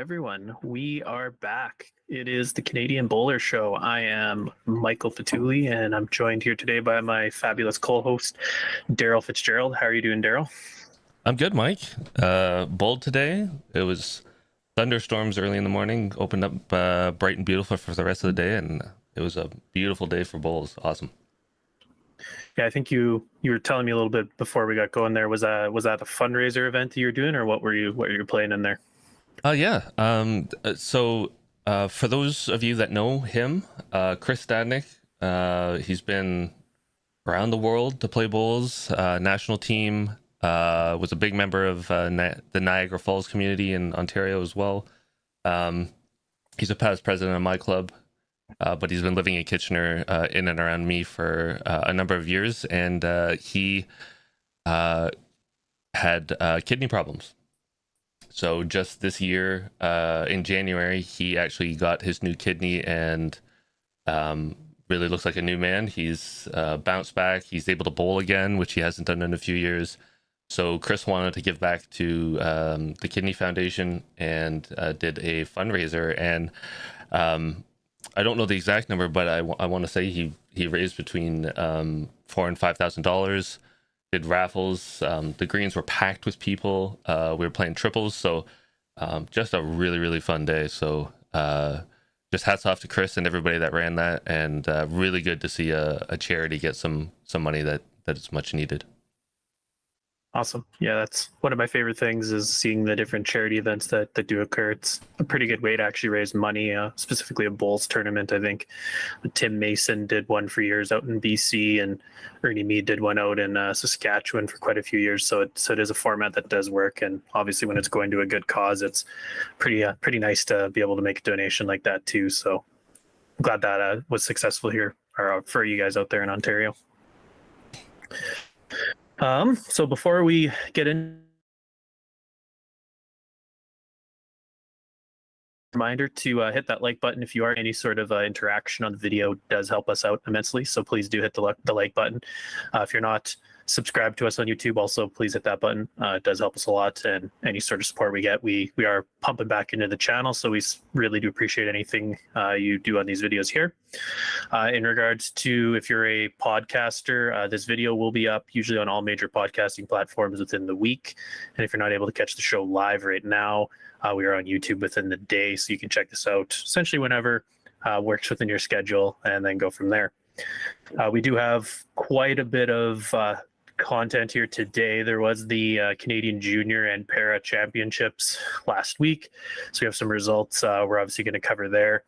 everyone. We are back. It is the Canadian Bowler Show. I am Michael Fatuli, and I'm joined here today by my fabulous co-host, Daryl Fitzgerald. How are you doing, Daryl? I'm good, Mike. Bold today. It was thunderstorms early in the morning, opened up bright and beautiful for the rest of the day, and it was a beautiful day for bowls. Awesome. Yeah, I think you were telling me a little bit before we got going there. Was that a fundraiser event that you were doing, or what were you playing in there? Yeah. For those of you that know him, Chris Stadnick, he's been around the world to play bowls, national team, was a big member of the Niagara Falls community in Ontario as well. He's a past president of my club, but he's been living in Kitchener in and around me for a number of years, and he had kidney problems. So just this year, in January, he actually got his new kidney and really looks like a new man. He's bounced back. He's able to bowl again, which he hasn't done in a few years. So Chris wanted to give back to the Kidney Foundation and did a fundraiser. And I don't know the exact number, but I want to say he raised between $4,000 and $5,000. Did raffles. The greens were packed with people. We were playing triples, so just a really fun day. So just hats off to Chris and everybody that ran that, and really good to see a charity get some money that is much needed. Awesome. Yeah, that's one of my favorite things is seeing the different charity events that do occur. It's a pretty good way to actually raise money, specifically a bowls tournament. I think Tim Mason did one for years out in BC, and Ernie Mead did one out in Saskatchewan for quite a few years. So it is a format that does work, and obviously when it's going to a good cause, it's pretty nice to be able to make a donation like that too. So I'm glad that was successful here or for you guys out there in Ontario. So before we get in, reminder to hit that like button. If you are any sort of interaction on the video, does help us out immensely. So please do hit the like button. If you're not subscribed to us on YouTube, also please hit that button. It does help us a lot, and any sort of support we get, we are pumping back into the channel. So we really do appreciate anything you do on these videos here. In regards to if you're a podcaster, this video will be up usually on all major podcasting platforms within the week. And if you're not able to catch the show live right now, we are on YouTube within the day, so you can check this out essentially whenever works within your schedule, and then go from there. We do have quite a bit of content here today. There was the Canadian Junior and Para Championships last week, so we have some results we're obviously going to cover there.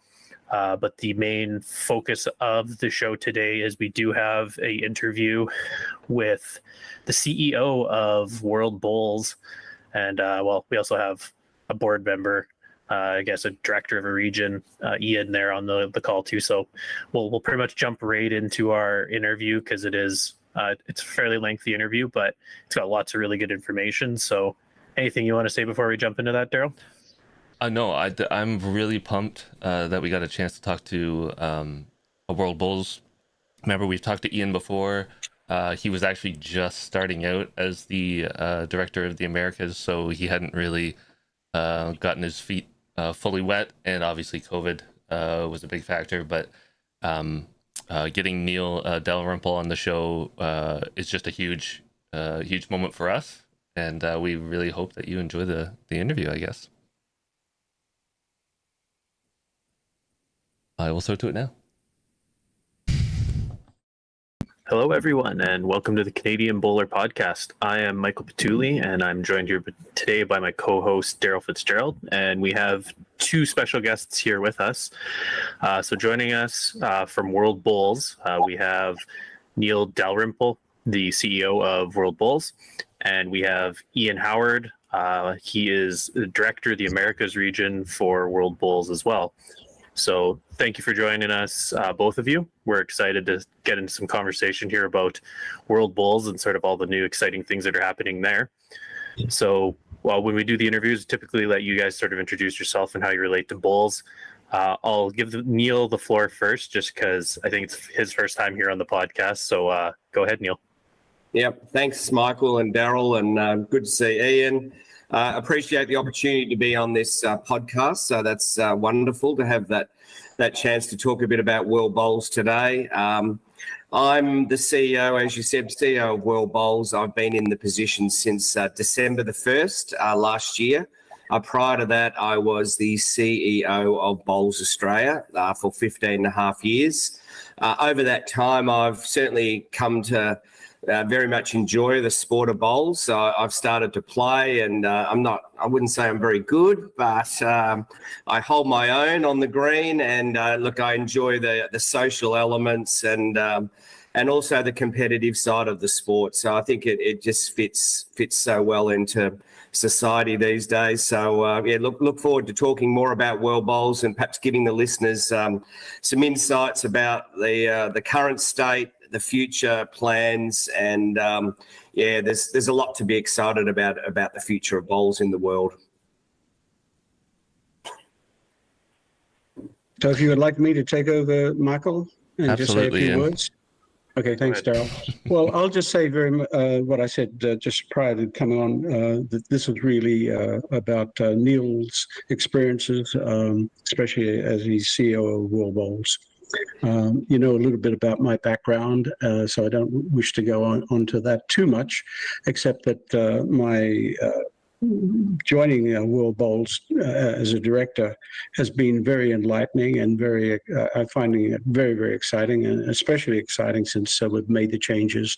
But the main focus of the show today is we do have a interview with the CEO of World Bowls, and we also have a board member, I guess a director of a region, Ian, there on the call too. So we'll pretty much jump right into our interview because it's a fairly lengthy interview, but it's got lots of really good information. So anything you want to say before we jump into that, Daryl? No, I'm really pumped that we got a chance to talk to a World Bowls member. We've talked to Ian before. He was actually just starting out as the director of the Americas, so he hadn't really gotten his feet fully wet, and obviously COVID was a big factor. But getting Neil Dalrymple on the show is just a huge moment for us, and we really hope that you enjoy the interview, I guess. I will throw to it now. Hello, everyone, and welcome to the Canadian Bowler Podcast. I am Michael Patuli, and I'm joined here today by my co-host, Daryl Fitzgerald, and we have two special guests here with us. So joining us from World Bowls, we have Neil Dalrymple, the CEO of World Bowls, and we have Ian Howard. He is the director of the Americas region for World Bowls as well. So thank you for joining us, both of you. We're excited to get into some conversation here about World Bowls and sort of all the new exciting things that are happening there. So when we do the interviews, typically let you guys sort of introduce yourself and how you relate to bowls. I'll give Neil the floor first, just because I think it's his first time here on the podcast. So go ahead, Neil. Yep. Thanks, Michael and Daryl, and good to see Ian. Appreciate the opportunity to be on this podcast. So that's wonderful to have that chance to talk a bit about World Bowls today. I'm the CEO, as you said, CEO of World Bowls. I've been in the position since December the 1st last year. Prior to that, I was the CEO of Bowls Australia for 15 and a half years. Over that time, I've certainly come to very much enjoy the sport of bowls. I've started to play, and I wouldn't say I'm very good, but I hold my own on the green. And look, I enjoy the social elements and also the competitive side of the sport. So I think it just fits so well into society these days. So look forward to talking more about World Bowls and perhaps giving the listeners some insights about the current state, the future plans, and there's a lot to be excited about the future of bowls in the world. So if you would like me to take over, Michael, and Absolutely, just say a few Ian. words. Okay, thanks, Daryl. Well, I'll just say what I said just prior to coming on, that this is really about Neil's experiences, especially as he's CEO of World Bowls. You know a little bit about my background, so I don't wish to go onto that too much, except that my joining World Bowls as a director has been very enlightening and I'm finding it very, very exciting, and especially exciting since we've made the changes.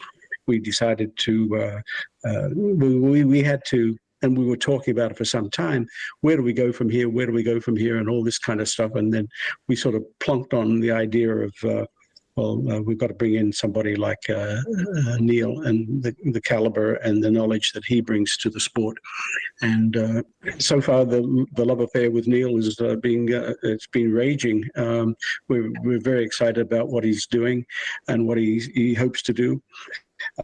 We decided to, we had to, and we were talking about it for some time, where do we go from here? Where do we go from here? And all this kind of stuff. And then we sort of plunked on the idea of, we've got to bring in somebody like Neil and the caliber and the knowledge that he brings to the sport. And so far, the love affair with Neil is it's been raging. We're very excited about what he's doing and what he hopes to do.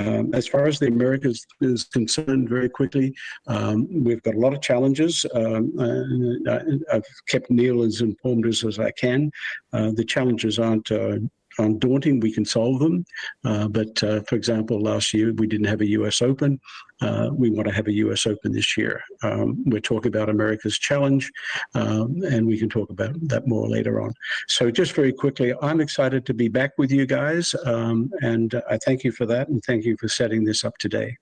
As far as the Americas is concerned, very quickly, we've got a lot of challenges. I've kept Neil as informed as I can. The challenges aren't daunting. We can solve them. But for example, last year we didn't have a US Open. We want to have a US Open this year. We're talking about America's Challenge, and we can talk about that more later on. So just very quickly, I'm excited to be back with you guys, and I thank you for that, and thank you for setting this up today.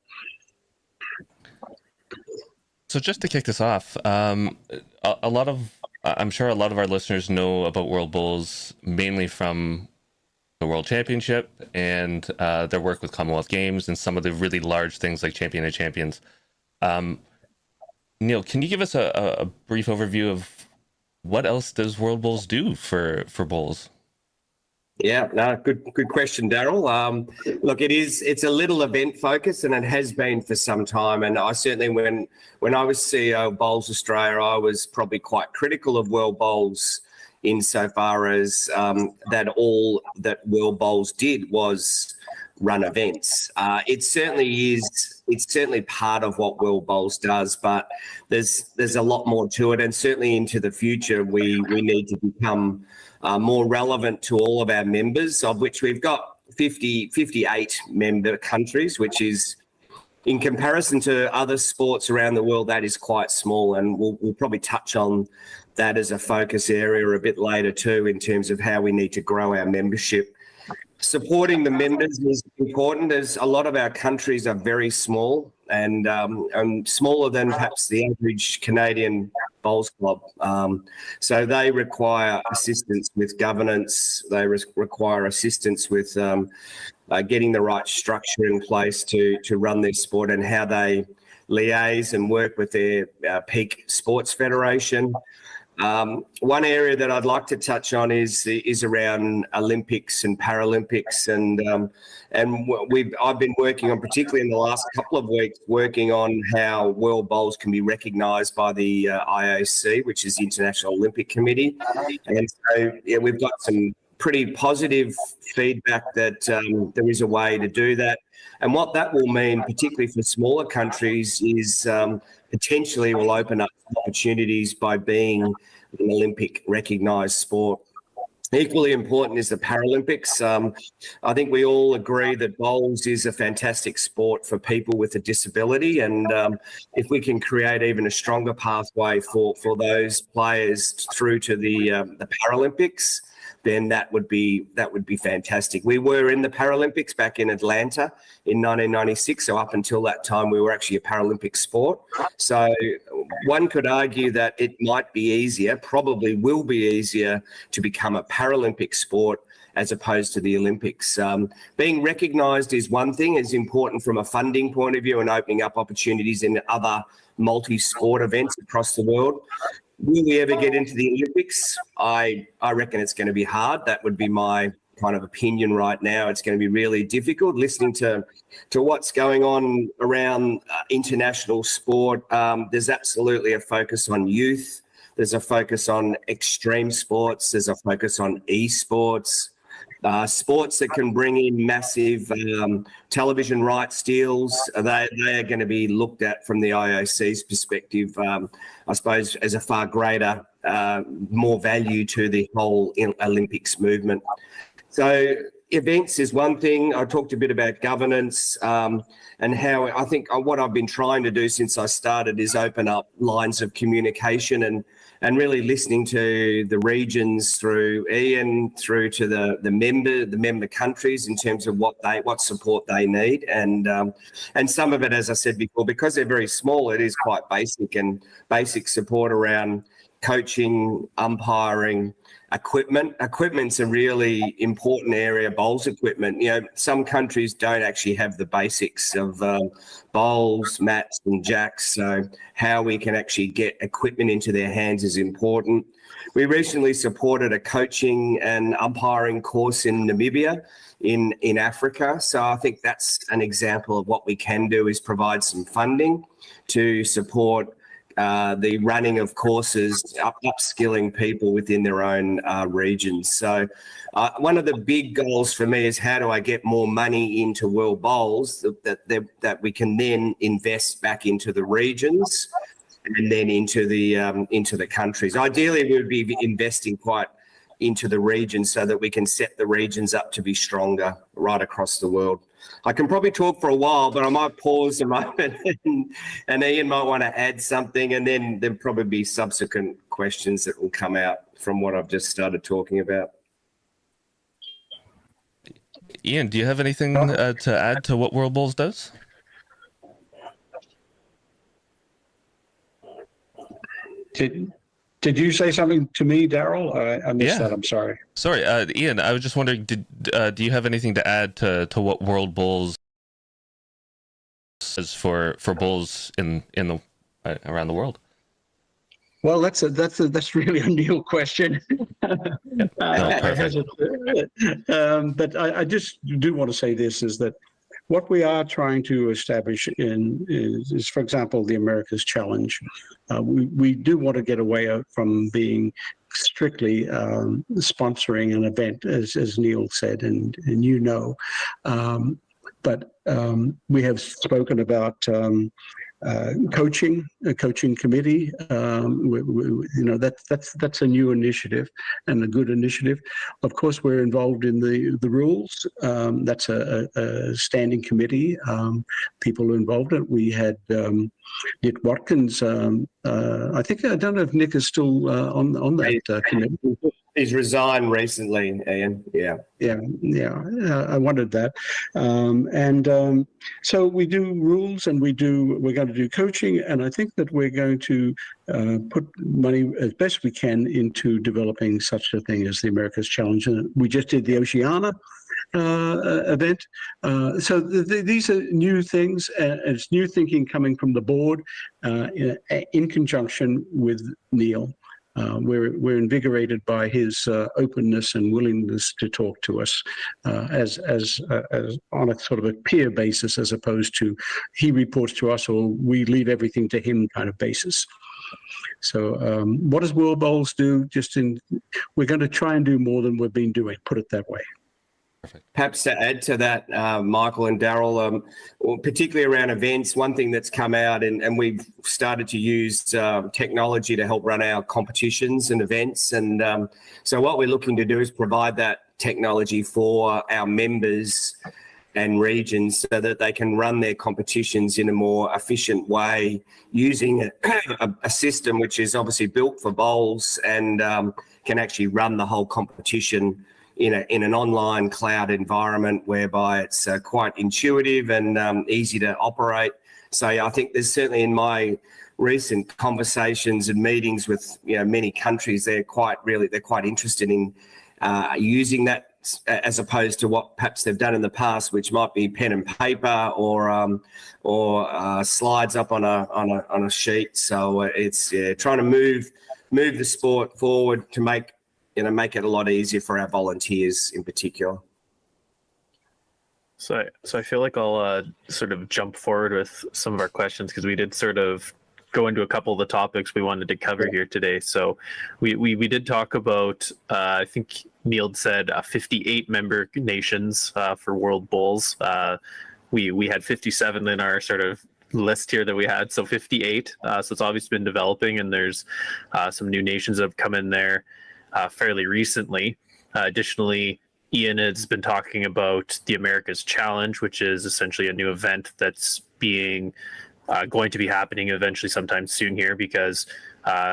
So just to kick this off, I'm sure a lot of our listeners know about World Bowls mainly from the World Championship and their work with Commonwealth Games and some of the really large things like Champion of Champions. Neil, can you give us a brief overview of what else does World Bowls do for bowls? Yeah, no, good question, Daryl. Look, it's a little event focused, and it has been for some time. And I certainly, when I was CEO of Bowls Australia, I was probably quite critical of World Bowls insofar as that all that World Bowls did was run events. It certainly is. It's certainly part of what World Bowls does, but there's a lot more to it. And certainly into the future, we need to become more relevant to all of our members, of which we've got 58 member countries, which is, in comparison to other sports around the world, that is quite small. And we'll probably touch on that as a focus area a bit later too, in terms of how we need to grow our membership. Supporting the members is important, as a lot of our countries are very small and smaller than perhaps the average Canadian bowls club. So they require assistance with governance. They require assistance with getting the right structure in place to run their sport, and how they liaise and work with their peak sports federation. One area that I'd like to touch on is around Olympics and Paralympics, and I've been working on, particularly in the last couple of weeks, working on how World Bowls can be recognised by the IOC, which is the International Olympic Committee, and so we've got some pretty positive feedback that there is a way to do that. And what that will mean, particularly for smaller countries, is potentially will open up opportunities by being an Olympic recognised sport. Equally important is the Paralympics. I think we all agree that bowls is a fantastic sport for people with a disability, and if we can create even a stronger pathway for those players through to the Paralympics, then that would be fantastic. We were in the Paralympics back in Atlanta in 1996, so up until that time we were actually a Paralympic sport. So one could argue that it might be easier, probably will be easier, to become a Paralympic sport as opposed to the Olympics. Being recognised is one thing, is important from a funding point of view and opening up opportunities in other multi-sport events across the world. Will we ever get into the Olympics? I reckon it's going to be hard. That would be my kind of opinion right now. It's going to be really difficult. Listening to what's going on around international sport, there's absolutely a focus on youth. There's a focus on extreme sports. There's a focus on esports. Sports that can bring in massive television rights deals, they are going to be looked at from the IOC's perspective, I suppose, as a far greater, more value to the whole Olympics movement. So events is one thing. I talked a bit about governance and how I think what I've been trying to do since I started is open up lines of communication and really listening to the regions through Ian, through to the member countries in terms of what support they need, and some of it, as I said before, because they're very small, it is quite basic support around coaching, umpiring, equipment. Equipment's a really important area, bowls equipment. You know, some countries don't actually have the basics of bowls, mats and jacks, so how we can actually get equipment into their hands is important. We recently supported a coaching and umpiring course in Namibia in Africa, so I think that's an example of what we can do, is provide some funding to support the running of courses, upskilling people within their own regions. So one of the big goals for me is how do I get more money into World Bowls that we can then invest back into the regions and then into the countries. Ideally, we would be investing quite into the regions so that we can set the regions up to be stronger right across the world. I can probably talk for a while, but I might pause a moment and Ian might want to add something, and then there'll probably be subsequent questions that will come out from what I've just started talking about. Ian, do you have anything to add to what World Bowls does? Did you say something to me, Daryl? I missed that. I'm sorry. Sorry, Ian. I was just wondering, do you have anything to add to what World Bowls is for bowls in the around the world? Well, that's really a Neil question. But I just do want to say this, is that what we are trying to establish is, for example, the America's Challenge. We do want to get away from being strictly sponsoring an event, as Neil said, and you know. But we have spoken about coaching, a coaching committee. That's a new initiative and a good initiative. Of course, we're involved in the rules. That's a standing committee. People involved in it. We had Nick Watkins. I don't know if Nick is still on that committee. He's resigned recently, Ian. Yeah. I wondered that. So we do rules, and we're going to do coaching, and I think that we're going to put money as best we can into developing such a thing as the America's Challenge. And we just did the Oceania event. So these are new things, and it's new thinking coming from the board in conjunction with Neil. We're invigorated by his openness and willingness to talk to us as on a sort of a peer basis, as opposed to he reports to us or we leave everything to him kind of basis. So what does World Bowls do? We're going to try and do more than we've been doing, put it that way. Perhaps to add to that, Michael and Daryl, particularly around events, one thing that's come out and we've started to use technology to help run our competitions and events. And so what we're looking to do is provide that technology for our members and regions so that they can run their competitions in a more efficient way using a system which is obviously built for bowls and can actually run the whole competition in an online cloud environment whereby it's quite intuitive and easy to operate. So I think there's certainly in my recent conversations and meetings with many countries, they're quite interested in using that as opposed to what perhaps they've done in the past, which might be pen and paper or slides up on a sheet. So it's trying to move the sport forward to make it a lot easier for our volunteers in particular. So I feel like I'll sort of jump forward with some of our questions because we did sort of go into a couple of the topics we wanted to cover here today. So we did talk about, I think Neil said 58 member nations for World Bowls. We had 57 in our sort of list here that we had, so 58. So it's obviously been developing, and there's some new nations that have come in there fairly recently. Additionally, Ian has been talking about the America's Challenge, which is essentially a new event that's going to be happening eventually sometime soon here, because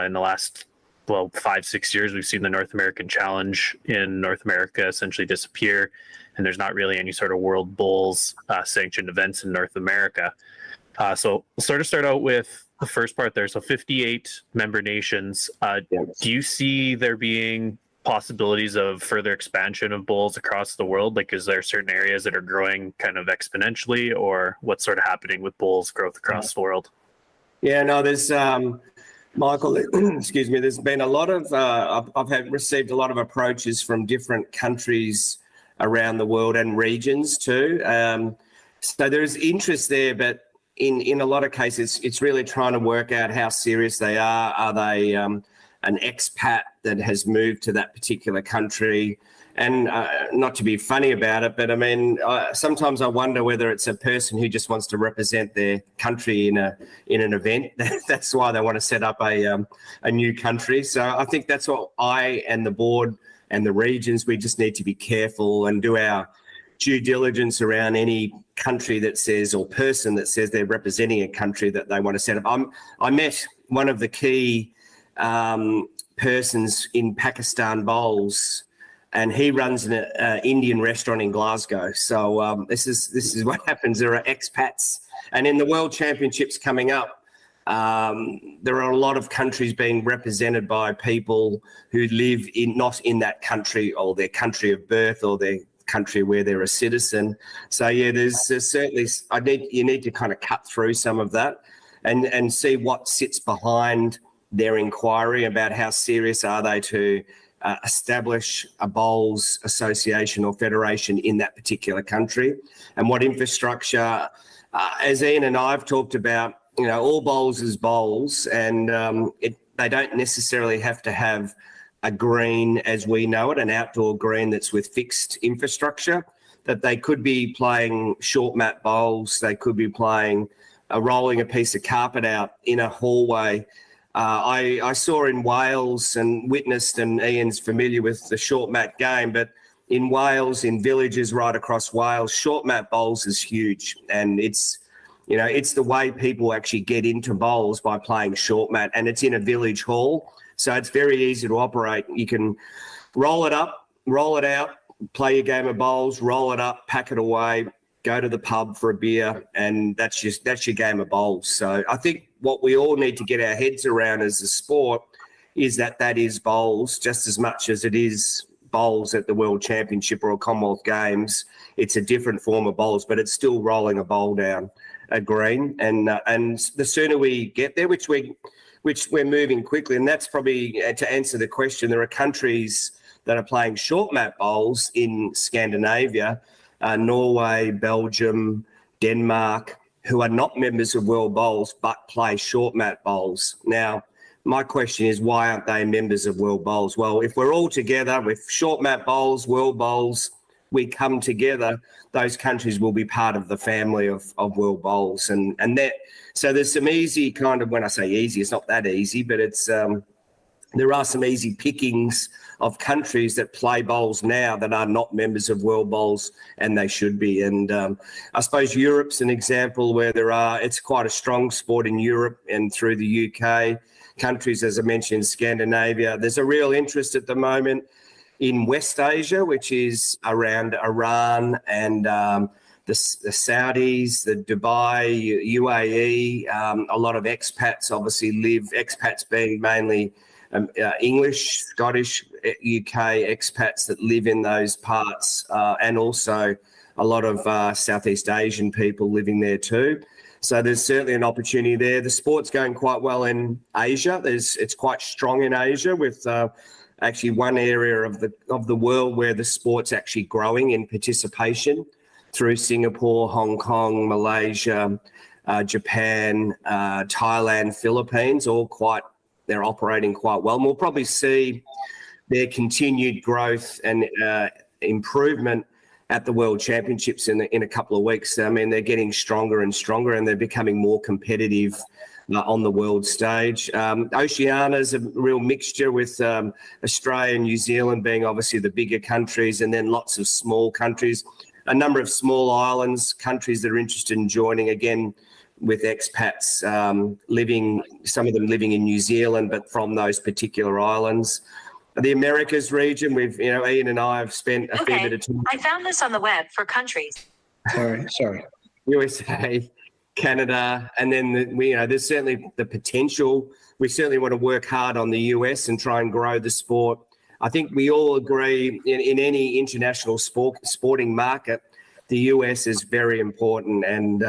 in the last 5-6 years we've seen the North American Challenge in North America essentially disappear, and there's not really any sort of World Bowls sanctioned events in North America. So we'll sort of start out with the first part there. So 58 member nations. Do you see there being possibilities of further expansion of bowls across the world? Like, is there certain areas that are growing kind of exponentially, or what's sort of happening with bowls growth across the world? Yeah, no, there's Michael, excuse me, there's been a lot of I've received a lot of approaches from different countries around the world and regions too. So there's interest there, but in a lot of cases it's really trying to work out how serious they are. Are they an expat that has moved to that particular country? And not to be funny about it, but I mean, sometimes I wonder whether it's a person who just wants to represent their country in an event. That's why they want to set up a new country. So I think that's what I and the board and the regions, we just need to be careful and do our due diligence around any country that says, or person that says they're representing a country that they want to set up. I met one of the key persons in Pakistan Bowls, and he runs an Indian restaurant in Glasgow. So this is what happens. There are expats, and in the World Championships coming up, there are a lot of countries being represented by people who live not in that country, or their country of birth, or their country where they're a citizen. So yeah, there's certainly you need to kind of cut through some of that and see what sits behind their inquiry about how serious are they to establish a bowls association or federation in that particular country, and what infrastructure. As Ian and I have talked about, all bowls is bowls, and they don't necessarily have to have a green as we know it, an outdoor green that's with fixed infrastructure, that they could be playing short mat bowls, they could be playing rolling a piece of carpet out in a hallway. I saw in Wales and witnessed, and Ian's familiar with the short mat game, but in Wales, in villages right across Wales, short mat bowls is huge, and it's the way people actually get into bowls by playing short mat, and it's in a village hall. So it's very easy to operate. You can roll it up, roll it out, play your game of bowls, roll it up, pack it away, go to the pub for a beer, and that's your game of bowls. So I think what we all need to get our heads around as a sport is that is bowls just as much as it is bowls at the World Championship or a Commonwealth Games. It's a different form of bowls, but it's still rolling a bowl down a green. And the sooner we get there, which we're moving quickly, and that's probably to answer the question. There are countries that are playing short mat bowls in Scandinavia, Norway, Belgium, Denmark, who are not members of World Bowls but play short mat bowls. Now, my question is, why aren't they members of World Bowls? Well, if we're all together with short mat bowls, World Bowls, we come together, those countries will be part of the family of world bowls. And that, so there's some easy kind of, when I say easy, it's not that easy, but it's, there are some easy pickings of countries that play bowls now that are not members of world bowls, and they should be. And I suppose Europe's an example where it's quite a strong sport in Europe and through the UK. Countries, as I mentioned, Scandinavia. There's a real interest at the moment in West Asia, which is around Iran and the Saudis, the Dubai, UAE. A lot of expats obviously expats being mainly English, Scottish, UK expats that live in those parts, and also a lot of Southeast Asian people living there too. So there's certainly an opportunity there. The sport's going quite well in Asia. It's quite strong in Asia, with actually one area of the world where the sport's actually growing in participation through Singapore, Hong Kong, Malaysia, Japan, Thailand, Philippines, they're operating quite well. And we'll probably see their continued growth and improvement at the World Championships in a couple of weeks. I mean, they're getting stronger and stronger, and they're becoming more competitive on the world stage. Oceania's a real mixture, with Australia and New Zealand being obviously the bigger countries, and then lots of small countries, a number of small islands, countries that are interested in joining, again, with expats some of them living in New Zealand, but from those particular islands. The Americas region, Ian and I have spent a fair bit of time. I found this on the web for countries. Sorry. USA, Canada, and then there's certainly the potential. We certainly want to work hard on the US and try and grow the sport. I think we all agree in any international sporting market, the US is very important. And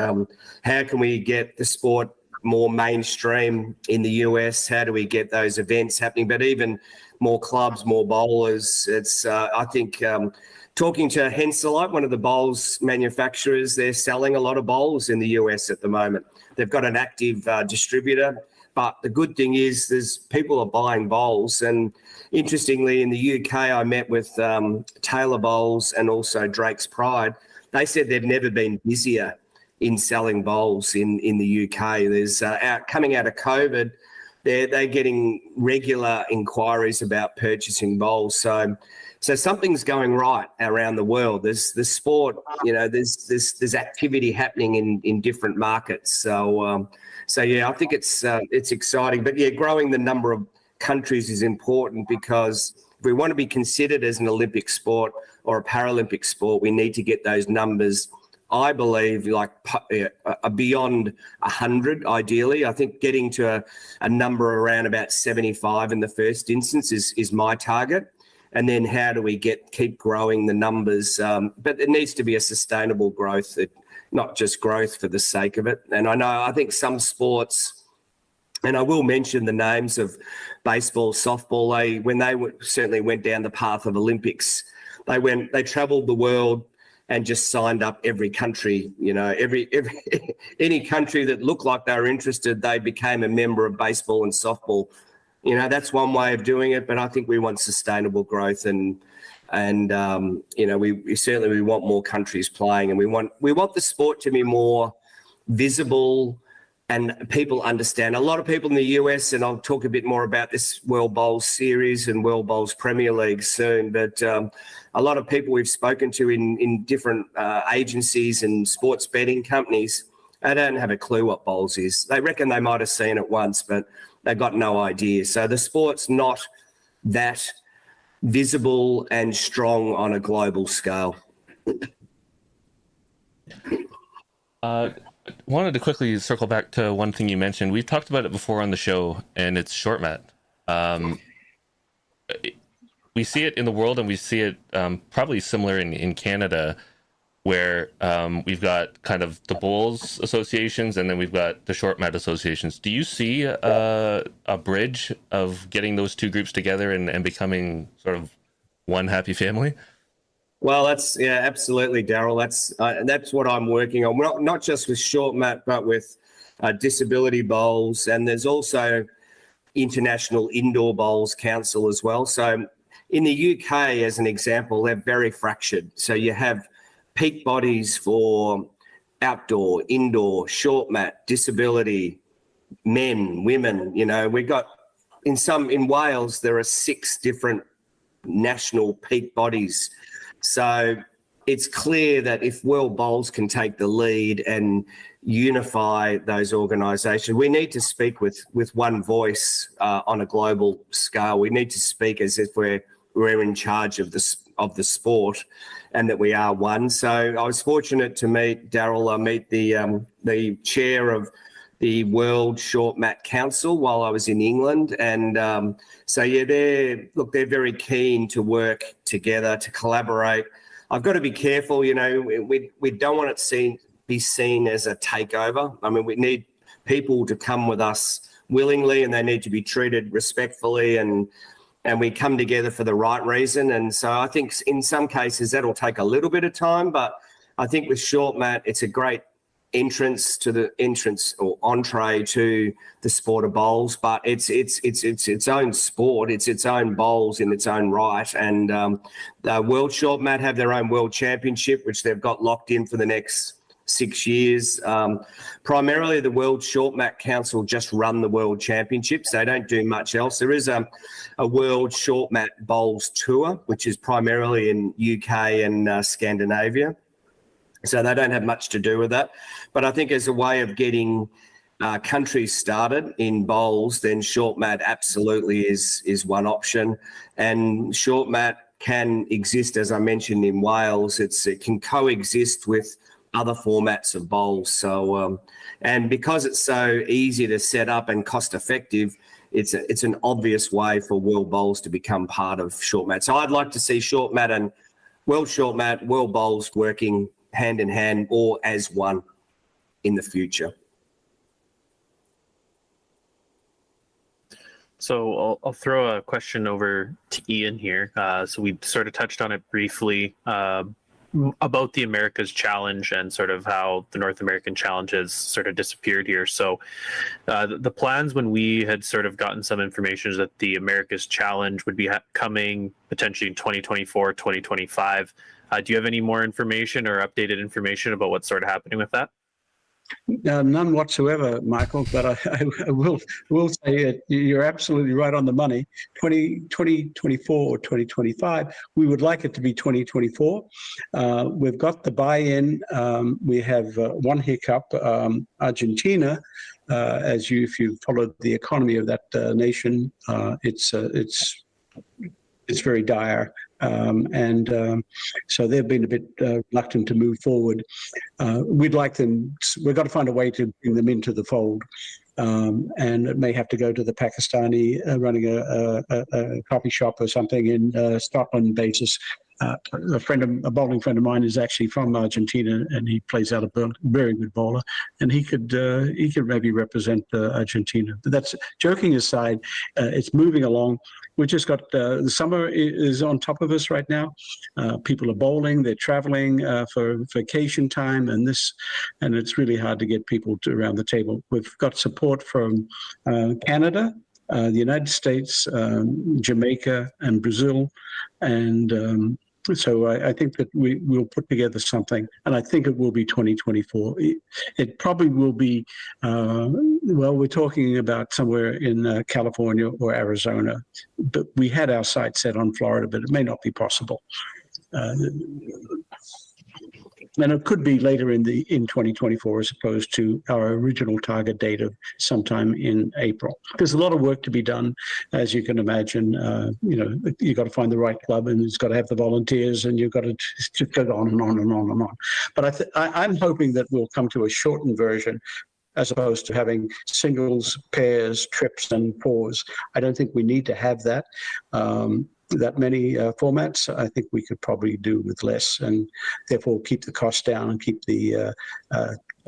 how can we get the sport more mainstream in the US? How do we get those events happening? But even more clubs, more bowlers. It's I think talking to Henselite, one of the bowls manufacturers, they're selling a lot of bowls in the US at the moment. They've got an active distributor. But the good thing is there's people are buying bowls. And interestingly, in the UK, I met with Taylor Bowls and also Drake's Pride. They said they've never been busier in selling bowls in the UK. There's coming out of COVID, they're getting regular inquiries about purchasing bowls. So something's going right around the world. There's the sport, there's activity happening in different markets. So yeah, I think it's exciting. But yeah, growing the number of countries is important, because if we want to be considered as an Olympic sport or a Paralympic sport, we need to get those numbers, I believe, beyond 100, ideally. I think getting to a number around about 75 in the first instance is my target. And then how do we keep growing the numbers? But it needs to be a sustainable growth, not just growth for the sake of it. And I think some sports, and I will mention the names of baseball, softball, when they certainly went down the path of Olympics, they traveled the world and just signed up every country, any country that looked like they were interested, they became a member of baseball and softball. That's one way of doing it, but I think we want sustainable growth, and we certainly want more countries playing, and we want the sport to be more visible and people understand. A lot of people in the US, and I'll talk a bit more about this World Bowls series and World Bowls Premier League soon, but a lot of people we've spoken to in different agencies and sports betting companies, they don't have a clue what bowls is. They reckon they might have seen it once, but they've got no idea. So the sport's not that visible and strong on a global scale. Wanted to quickly circle back to one thing you mentioned. We've talked about it before on the show, and it's short mat. We see it in the world, and we see it probably similar in Canada, where we've got kind of the bowls associations, and then we've got the short mat associations. Do you see a bridge of getting those two groups together and becoming sort of one happy family? Well, absolutely, Daryl. That's what I'm working on. Not just with short mat, but with disability bowls, and there's also International Indoor Bowls Council as well. So in the UK, as an example, they're very fractured. So you have peak bodies for outdoor, indoor, short mat, disability, men, women. You know, we got in Wales, there are 6 different national peak bodies. So it's clear that if World Bowls can take the lead and unify those organisations, we need to speak with one voice on a global scale. We need to speak as if we're in charge of the sport, and that we are one. So I was fortunate to meet Daryl. I meet the chair of the World Short Mat Council while I was in England, and so yeah, they're very keen to work together, to collaborate. I've got to be careful, you know. We don't want it to be seen as a takeover. I mean, we need people to come with us willingly, and they need to be treated respectfully, and we come together for the right reason. And so I think in some cases that'll take a little bit of time, but I think with short mat, it's a great entrance or entree to the sport of bowls, but it's its own sport. It's its own bowls in its own right. And the World Short Mat have their own World Championship, which they've got locked in for the next 6 years. Primarily, the World Short Mat Council just run the World Championships. They don't do much else. There is a World Short Mat Bowls Tour, which is primarily in UK and Scandinavia. So they don't have much to do with that. But I think as a way of getting countries started in bowls, then short mat absolutely is one option. And short mat can exist, as I mentioned, in Wales. It can coexist with other formats of bowls. So, and because it's so easy to set up and cost effective, it's an obvious way for World Bowls to become part of short mat. So I'd like to see short mat and World Short Mat, World Bowls working hand in hand or as one in the future. So I'll throw a question over to Ian here. So we sort of touched on it briefly about the Americas Challenge and sort of how the North American Challenge has sort of disappeared here. So the plans when we had sort of gotten some information is that the Americas Challenge would be coming potentially in 2024, 2025. Do you have any more information or updated information about what's sort of happening with that? None whatsoever, Michael, but I will say it. You're absolutely right on the money. 2024 or 2025, we would like it to be 2024. We've got the buy-in. We have one hiccup, Argentina. If you followed the economy of that nation, it's very dire. So they've been a bit reluctant to move forward. We'd like them. We've got to find a way to bring them into the fold, and it may have to go to the Pakistani running a coffee shop or something in Scotland basis. A bowling friend of mine is actually from Argentina, and he plays out a very good bowler, and he could maybe represent Argentina. But that's joking aside. It's moving along. We just got the summer is on top of us right now. People are bowling, they're traveling for vacation time, and it's really hard to get people around the table. We've got support from Canada, the United States, Jamaica, and Brazil, and so I think that we'll put together something, and I think it will be 2024. It probably will be, we're talking about somewhere in California or Arizona, but we had our sight set on Florida, but it may not be possible. And it could be later in 2024 as opposed to our original target date of sometime in April. There's a lot of work to be done, as you can imagine. You've got to find the right club, and it's got to have the volunteers, and you've got to just go on and on and on and on. But I'm hoping that we'll come to a shortened version as opposed to having singles, pairs, trips, and fours. I don't think we need to have that. That many formats. I think we could probably do with less, and therefore keep the cost down and keep the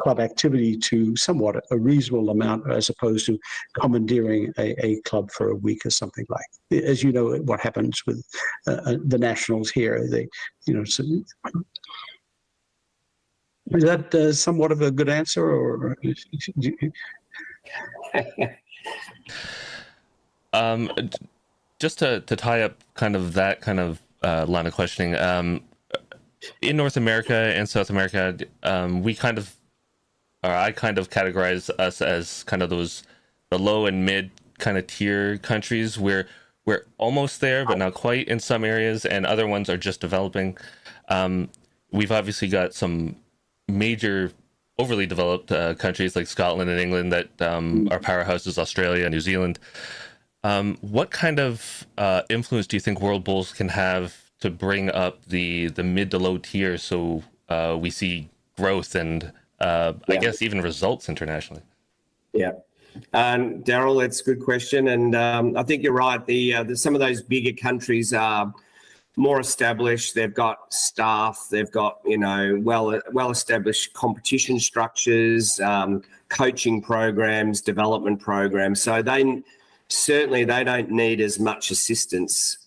club activity to somewhat a reasonable amount, as opposed to commandeering a club for a week or something like. As you know, what happens with the nationals here. So, is that somewhat of a good answer, or? just to tie up kind of that kind of line of questioning, in North America and South America, we kind of, or I kind of categorize us as kind of those the low and mid kind of tier countries where we're almost there, but not quite in some areas, and other ones are just developing. We've obviously got some major overly developed countries like Scotland and England that are powerhouses, Australia, New Zealand. What kind of influence do you think World Bowls can have to bring up the mid to low tier so we see growth and I guess even results internationally? Yeah. Daryl, it's a good question. And I think you're right. Some of those bigger countries are more established. They've got staff. They've got, well-established competition structures, coaching programs, development programs. So they don't need as much assistance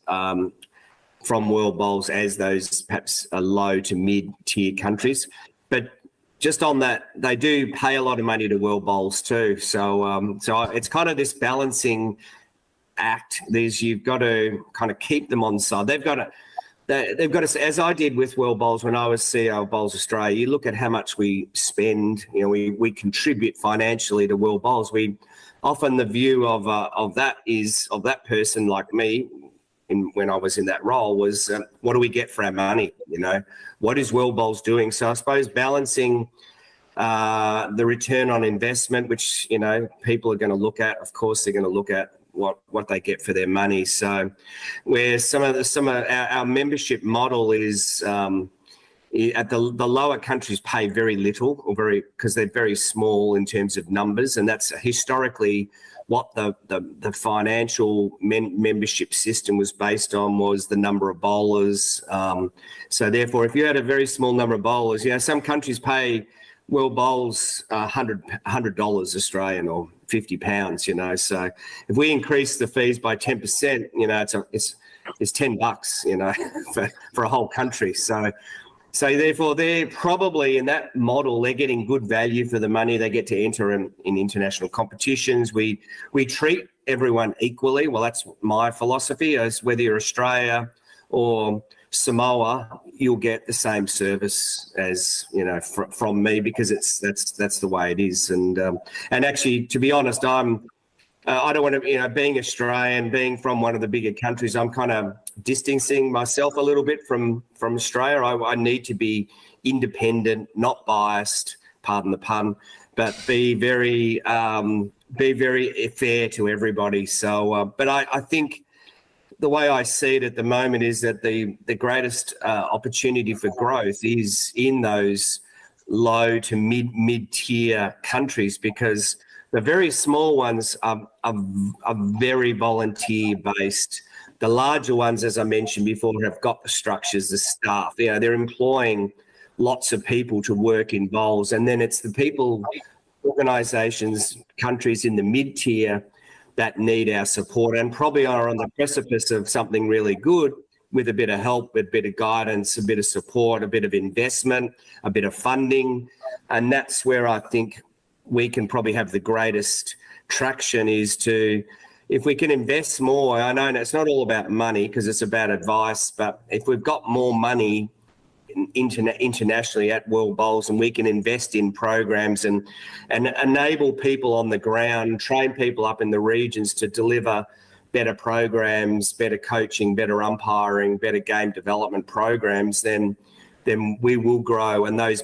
from World Bowls as those perhaps low to mid-tier countries. But just on that, they do pay a lot of money to World Bowls too. So it's kind of this balancing act. You've got to kind of keep them on side. They've got to, as I did with World Bowls when I was CEO of Bowls Australia. You look at how much we spend. We contribute financially to World Bowls. We often the view of that person like me. When I was in that role was what do we get for our money? What is World Bowls doing? So I suppose balancing the return on investment, which people are going to look at. Of course, they're going to look at what they get for their money. So where some of our membership model is at the lower countries pay very little because they're very small in terms of numbers, and that's historically what the financial membership system was based on, was the number of bowlers. So therefore, if you had a very small number of bowlers, some countries pay World Bowls $100 Australian or £50. So if we increase the fees by 10%, it's $10, for a whole country. So therefore, they're probably in that model, they're getting good value for the money they get to enter in international competitions. We treat everyone equally. Well, that's my philosophy. As whether you're Australia or Samoa, you'll get the same service as from me, because that's the way it is. And actually, to be honest, I don't want to, being Australian, being from one of the bigger countries, I'm kind of distancing myself a little bit from Australia. I need to be independent, not biased, pardon the pun, but be very fair to everybody. So, but I think the way I see it at the moment is that the greatest opportunity for growth is in those low to mid-tier countries, because the very small ones are very volunteer-based. The larger ones, as I mentioned before, have got the structures, the staff. They're employing lots of people to work in bowls. And then it's the people, organisations, countries in the mid-tier that need our support and probably are on the precipice of something really good, with a bit of help, a bit of guidance, a bit of support, a bit of investment, a bit of funding. And that's where I think we can probably have the greatest traction, is to, if we can invest more. I know it's not all about money because it's about advice, but if we've got more money internationally at World Bowls, and we can invest in programs and enable people on the ground, train people up in the regions to deliver better programs, better coaching, better umpiring, better game development programs, then we will grow, and those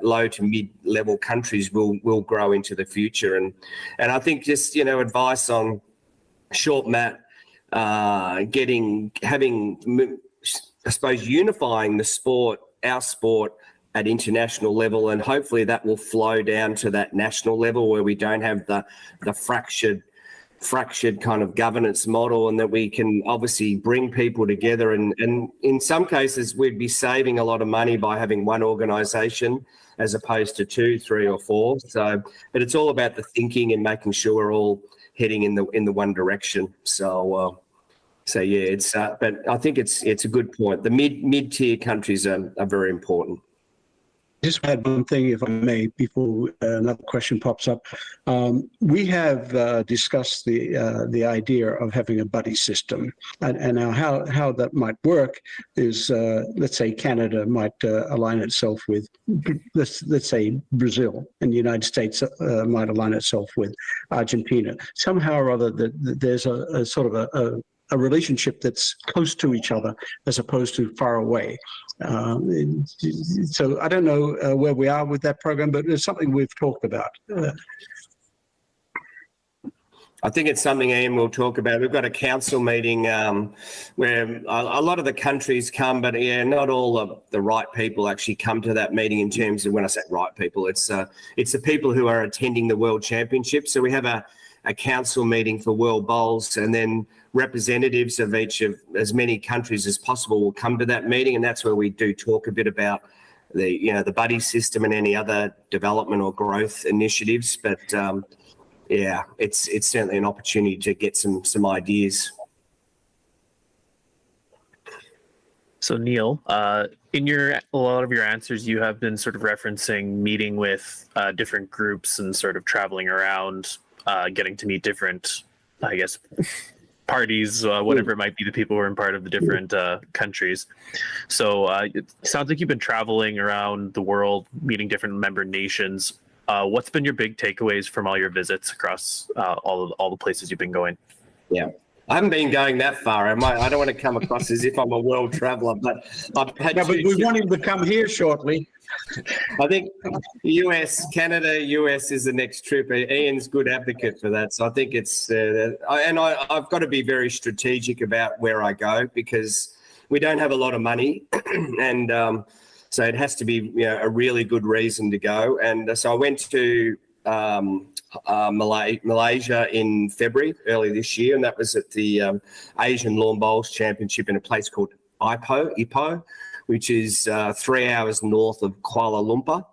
low to mid-level countries will grow into the future. And I think just advice on short mat, having, I suppose, unifying the sport, our sport, at international level, and hopefully that will flow down to that national level where we don't have the fractured kind of governance model, and that we can obviously bring people together. And in some cases, we'd be saving a lot of money by having one organisation as opposed to 2, 3 or 4. So, but it's all about the thinking and making sure we're all heading in the one direction. So yeah, but I think it's a good point. The mid-tier countries are very important. just add one thing, if I may, before another question pops up. We have discussed the idea of having a buddy system, and now how that might work is, let's say Canada might align itself with, let's say Brazil, and the United States might align itself with Argentina. Somehow or other, there's a sort of a relationship that's close to each other as opposed to far away. So I don't know where we are with that program, but it's something we've talked about. I think it's something, Ian, we'll talk about. We've got a council meeting where a lot of the countries come, but not all of the right people actually come to that meeting. In terms of, when I say right people, it's the people who are attending the World Championship. So we have a council meeting for World Bowls, and then representatives of each of as many countries as possible will come to that meeting, and that's where we do talk a bit about the buddy system and any other development or growth initiatives. But it's certainly an opportunity to get some ideas. So Neil, in a lot of your answers, you have been sort of referencing meeting with different groups and sort of traveling around, getting to meet different, I guess, parties, whatever it might be, the people who are in part of the different countries. So it sounds like you've been traveling around the world, meeting different member nations. What's been your big takeaways from all your visits across all the places you've been going? Yeah. I haven't been going that far. I don't want to come across as if I'm a world traveller, but I've had. No, but we want him to come here shortly. I think Canada, US is the next trip. Ian's good advocate for that, so I think it's. I've got to be very strategic about where I go, because we don't have a lot of money, and so it has to be a really good reason to go. And so I went to Malaysia in February early this year, and that was at the Asian Lawn Bowls Championship in a place called Ipoh, which is 3 hours north of Kuala Lumpur.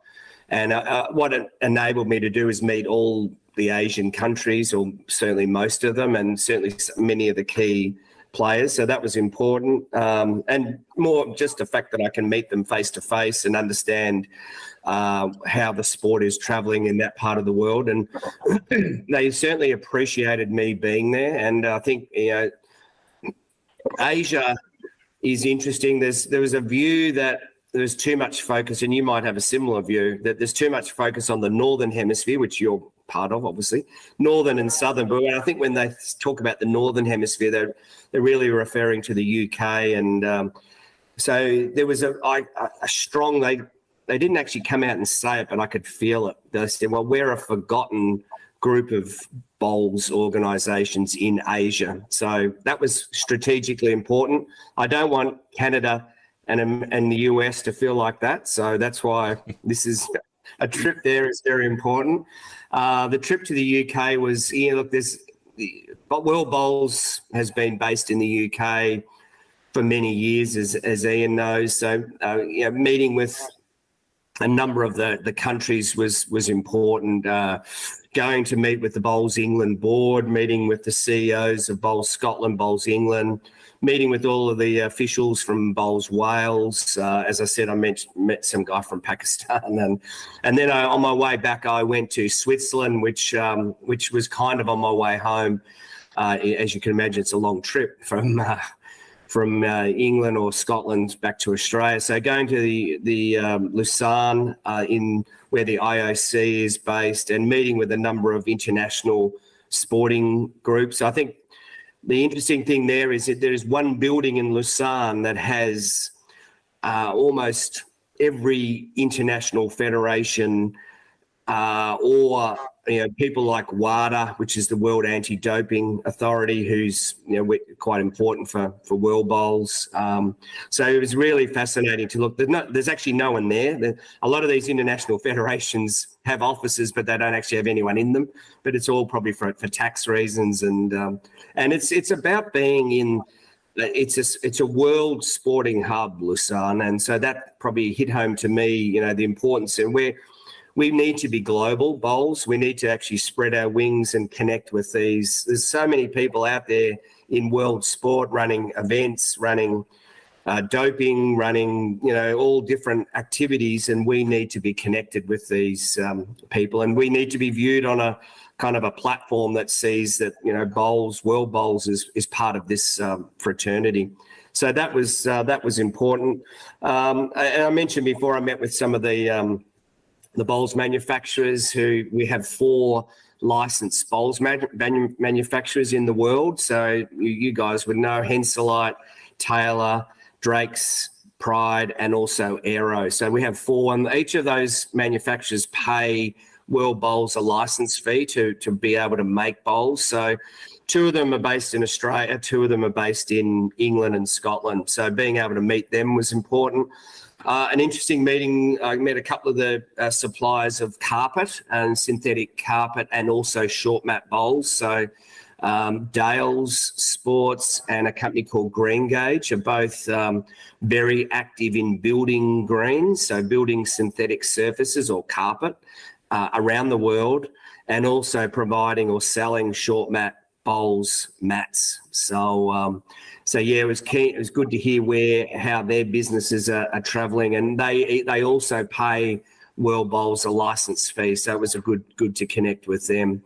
And what it enabled me to do is meet all the Asian countries, or certainly most of them, and certainly many of the key players. So that was important. And more just the fact that I can meet them face to face and understand how the sport is traveling in that part of the world. And they certainly appreciated me being there. And I think, Asia is interesting. There was a view that there's too much focus, and you might have a similar view, that there's too much focus on the Northern Hemisphere, which you're part of, obviously, Northern and Southern. But I think when they talk about the Northern Hemisphere, they're really referring to the UK. And so there was a strong, they didn't actually come out and say it, but I could feel it. They said, well, we're a forgotten group of bowls organisations in Asia. So that was strategically important. I don't want Canada and the US to feel like that. So that's why this is a trip there is very important. The trip to the UK was, World Bowls has been based in the UK for many years, as Ian knows. So, meeting with a number of the countries was important. Going to meet with the Bowls England board, meeting with the CEOs of Bowls Scotland, Bowls England, meeting with all of the officials from Bowls Wales. As I said, I met some guy from Pakistan, and then on my way back, I went to Switzerland, which was kind of on my way home. As you can imagine, it's a long trip from England or Scotland back to Australia. So going to the Lausanne in where the IOC is based, and meeting with a number of international sporting groups. I think the interesting thing there is that there is one building in Lausanne that has almost every international federation or people like WADA, which is the World Anti-Doping Authority, who's quite important for World Bowls. So it was really fascinating to look. There's actually no one there. A lot of these international federations have offices, but they don't actually have anyone in them. But it's all probably for tax reasons, and it's about being in. It's a world sporting hub, Lausanne, and so that probably hit home to me. The importance, and we need to be global bowls. We need to actually spread our wings and connect with these. There's so many people out there in world sport running events, running doping, running, all different activities, and we need to be connected with these people, and we need to be viewed on a kind of a platform that sees that world bowls is part of this fraternity. So that was important. And I mentioned before, I met with some of the bowls manufacturers who we have 4 licensed bowls manufacturers in the world. So you guys would know Henselite, Taylor, Drake's, Pride, and also Aero. So we have 4, and each of those manufacturers pay World Bowls a license fee to be able to make bowls. So 2 of them are based in Australia, 2 of them are based in England and Scotland. So being able to meet them was important. An interesting meeting, I met a couple of the suppliers of carpet and synthetic carpet and also short mat bowls. So Dales Sports and a company called Green Gauge are both very active in building greens, so building synthetic surfaces or carpet around the world, and also providing or selling short mat bowls mats. So yeah, it was good to hear how their businesses are travelling, and they also pay World Bowls a license fee, so it was good to connect with them.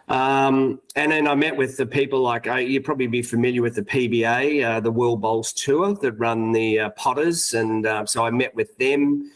And then I met with the people like you'd probably be familiar with the PBA, the World Bowls Tour that run the Potters, and so I met with them.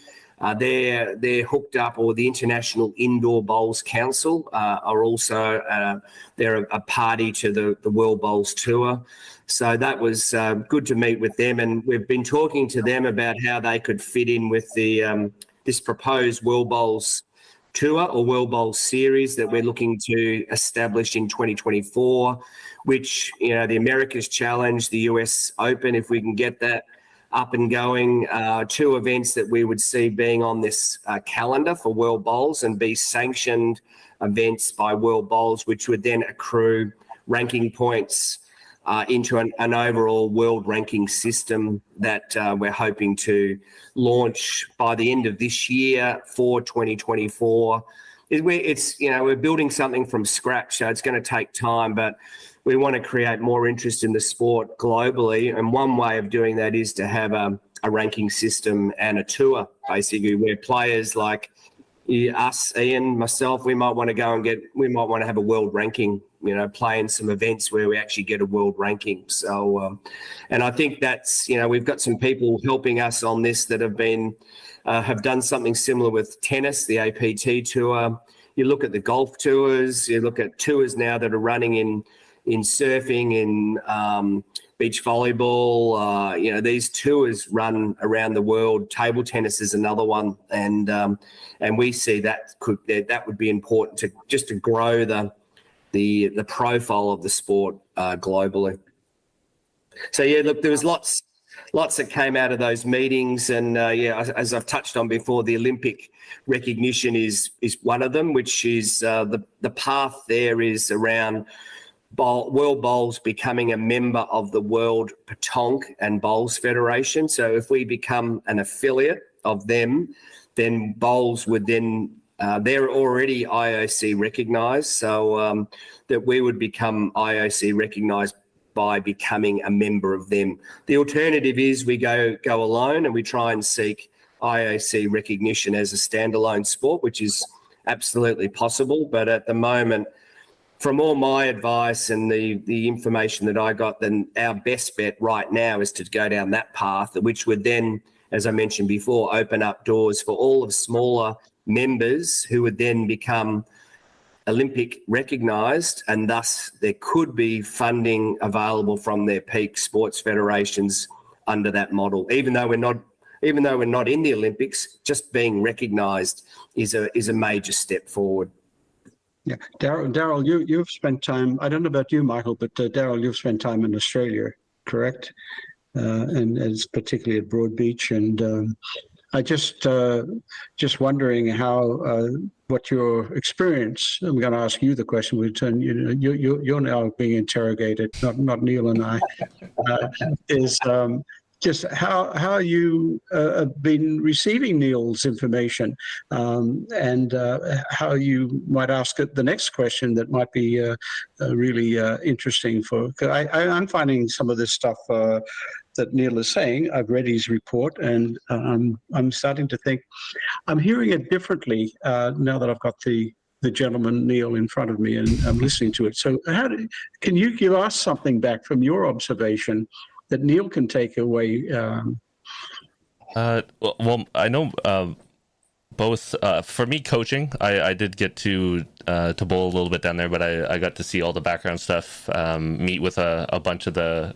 They're hooked up, or the International Indoor Bowls Council are also they're a party to the World Bowls Tour. So that was good to meet with them, and we've been talking to them about how they could fit in with the this proposed World Bowls Tour or World Bowls series that we're looking to establish in 2024, which the Americas Challenge, the US Open, if we can get that up and going, 2 events that we would see being on this calendar for World Bowls and be sanctioned events by World Bowls, which would then accrue ranking points into an overall world ranking system that we're hoping to launch by the end of this year for 2024. We're building something from scratch, so it's going to take time, but we want to create more interest in the sport globally, and one way of doing that is to have a ranking system and a tour, basically, where players like us, Ian, myself, we might want to have a world ranking, play in some events where we actually get a world ranking. So, and I think that's, we've got some people helping us on this that have done something similar with tennis, the APT tour. You look at the golf tours, you look at tours now that are running in surfing, in beach volleyball, these tours run around the world. Table tennis is another one, and we see that would be important to grow the profile of the sport globally. So yeah, look, there was lots that came out of those meetings, and as I've touched on before, the Olympic recognition is one of them, which is the path there is around World Bowls becoming a member of the World Petanque and Bowls Federation. So if we become an affiliate of them, then bowls would then, they're already IOC recognised, so that we would become IOC recognised by becoming a member of them. The alternative is we go alone and we try and seek IOC recognition as a standalone sport, which is absolutely possible. But at the moment, from all my advice and the information that I got, then our best bet right now is to go down that path, which would then, as I mentioned before, open up doors for all of smaller members who would then become Olympic recognised, and thus there could be funding available from their peak sports federations under that model. Even though we're not in the Olympics, just being recognised is a major step forward. Yeah, Daryl, you've spent time. I don't know about you, Michael, but Daryl, you've spent time in Australia, correct? And it's particularly at Broadbeach, and I just wondering how what your experience. I'm going to ask you the question. We turn. You're now being interrogated, not Neil and I. Is just how you have been receiving Neil's information, and how you might ask it the next question that might be really interesting for. Cause I'm finding some of this stuff that Neil is saying. I've read his report, and I'm starting to think I'm hearing it differently now that I've got the gentleman Neil in front of me and I'm listening to it. So can you give us something back from your observation that Neil can take away? Well, I know both. For me, coaching, I did get to bowl a little bit down there, but I got to see all the background stuff, meet with a bunch of the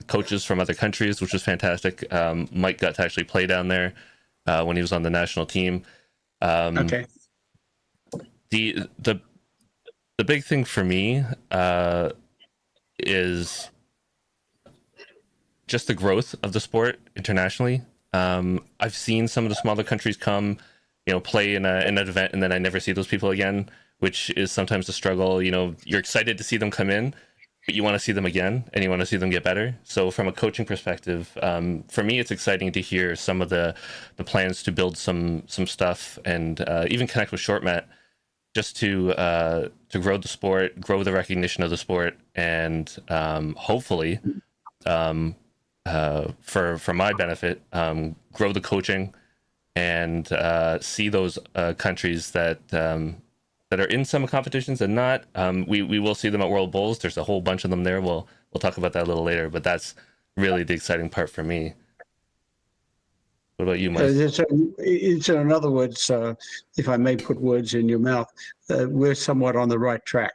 coaches from other countries, which was fantastic. Mike got to actually play down there when he was on the national team. Okay. The big thing for me is just the growth of the sport internationally. I've seen some of the smaller countries come, play in an event, and then I never see those people again, which is sometimes a struggle. You're excited to see them come in, but you want to see them again, and you want to see them get better. So from a coaching perspective, for me, it's exciting to hear some of the plans to build some stuff and even connect with Shortmat, just to grow the sport, grow the recognition of the sport, and hopefully, for my benefit, grow the coaching and see those countries that are in some competitions and not. We will see them at World Bowls. There's a whole bunch of them there. We'll talk about that a little later, but that's really the exciting part for me. What about you, Mike? So in other words, if I may put words in your mouth, we're somewhat on the right track.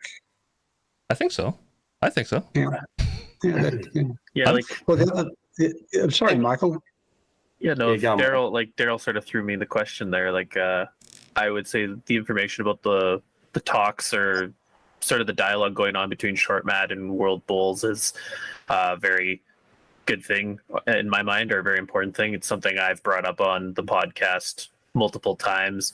I think so. Yeah, Well, I'm sorry, Michael. Yeah, no, Yeah, Daryl sort of threw me the question there. I would say the information about the talks or sort of the dialogue going on between Shortmat and World Bowls is a very good thing in my mind, or a very important thing. It's something I've brought up on the podcast multiple times,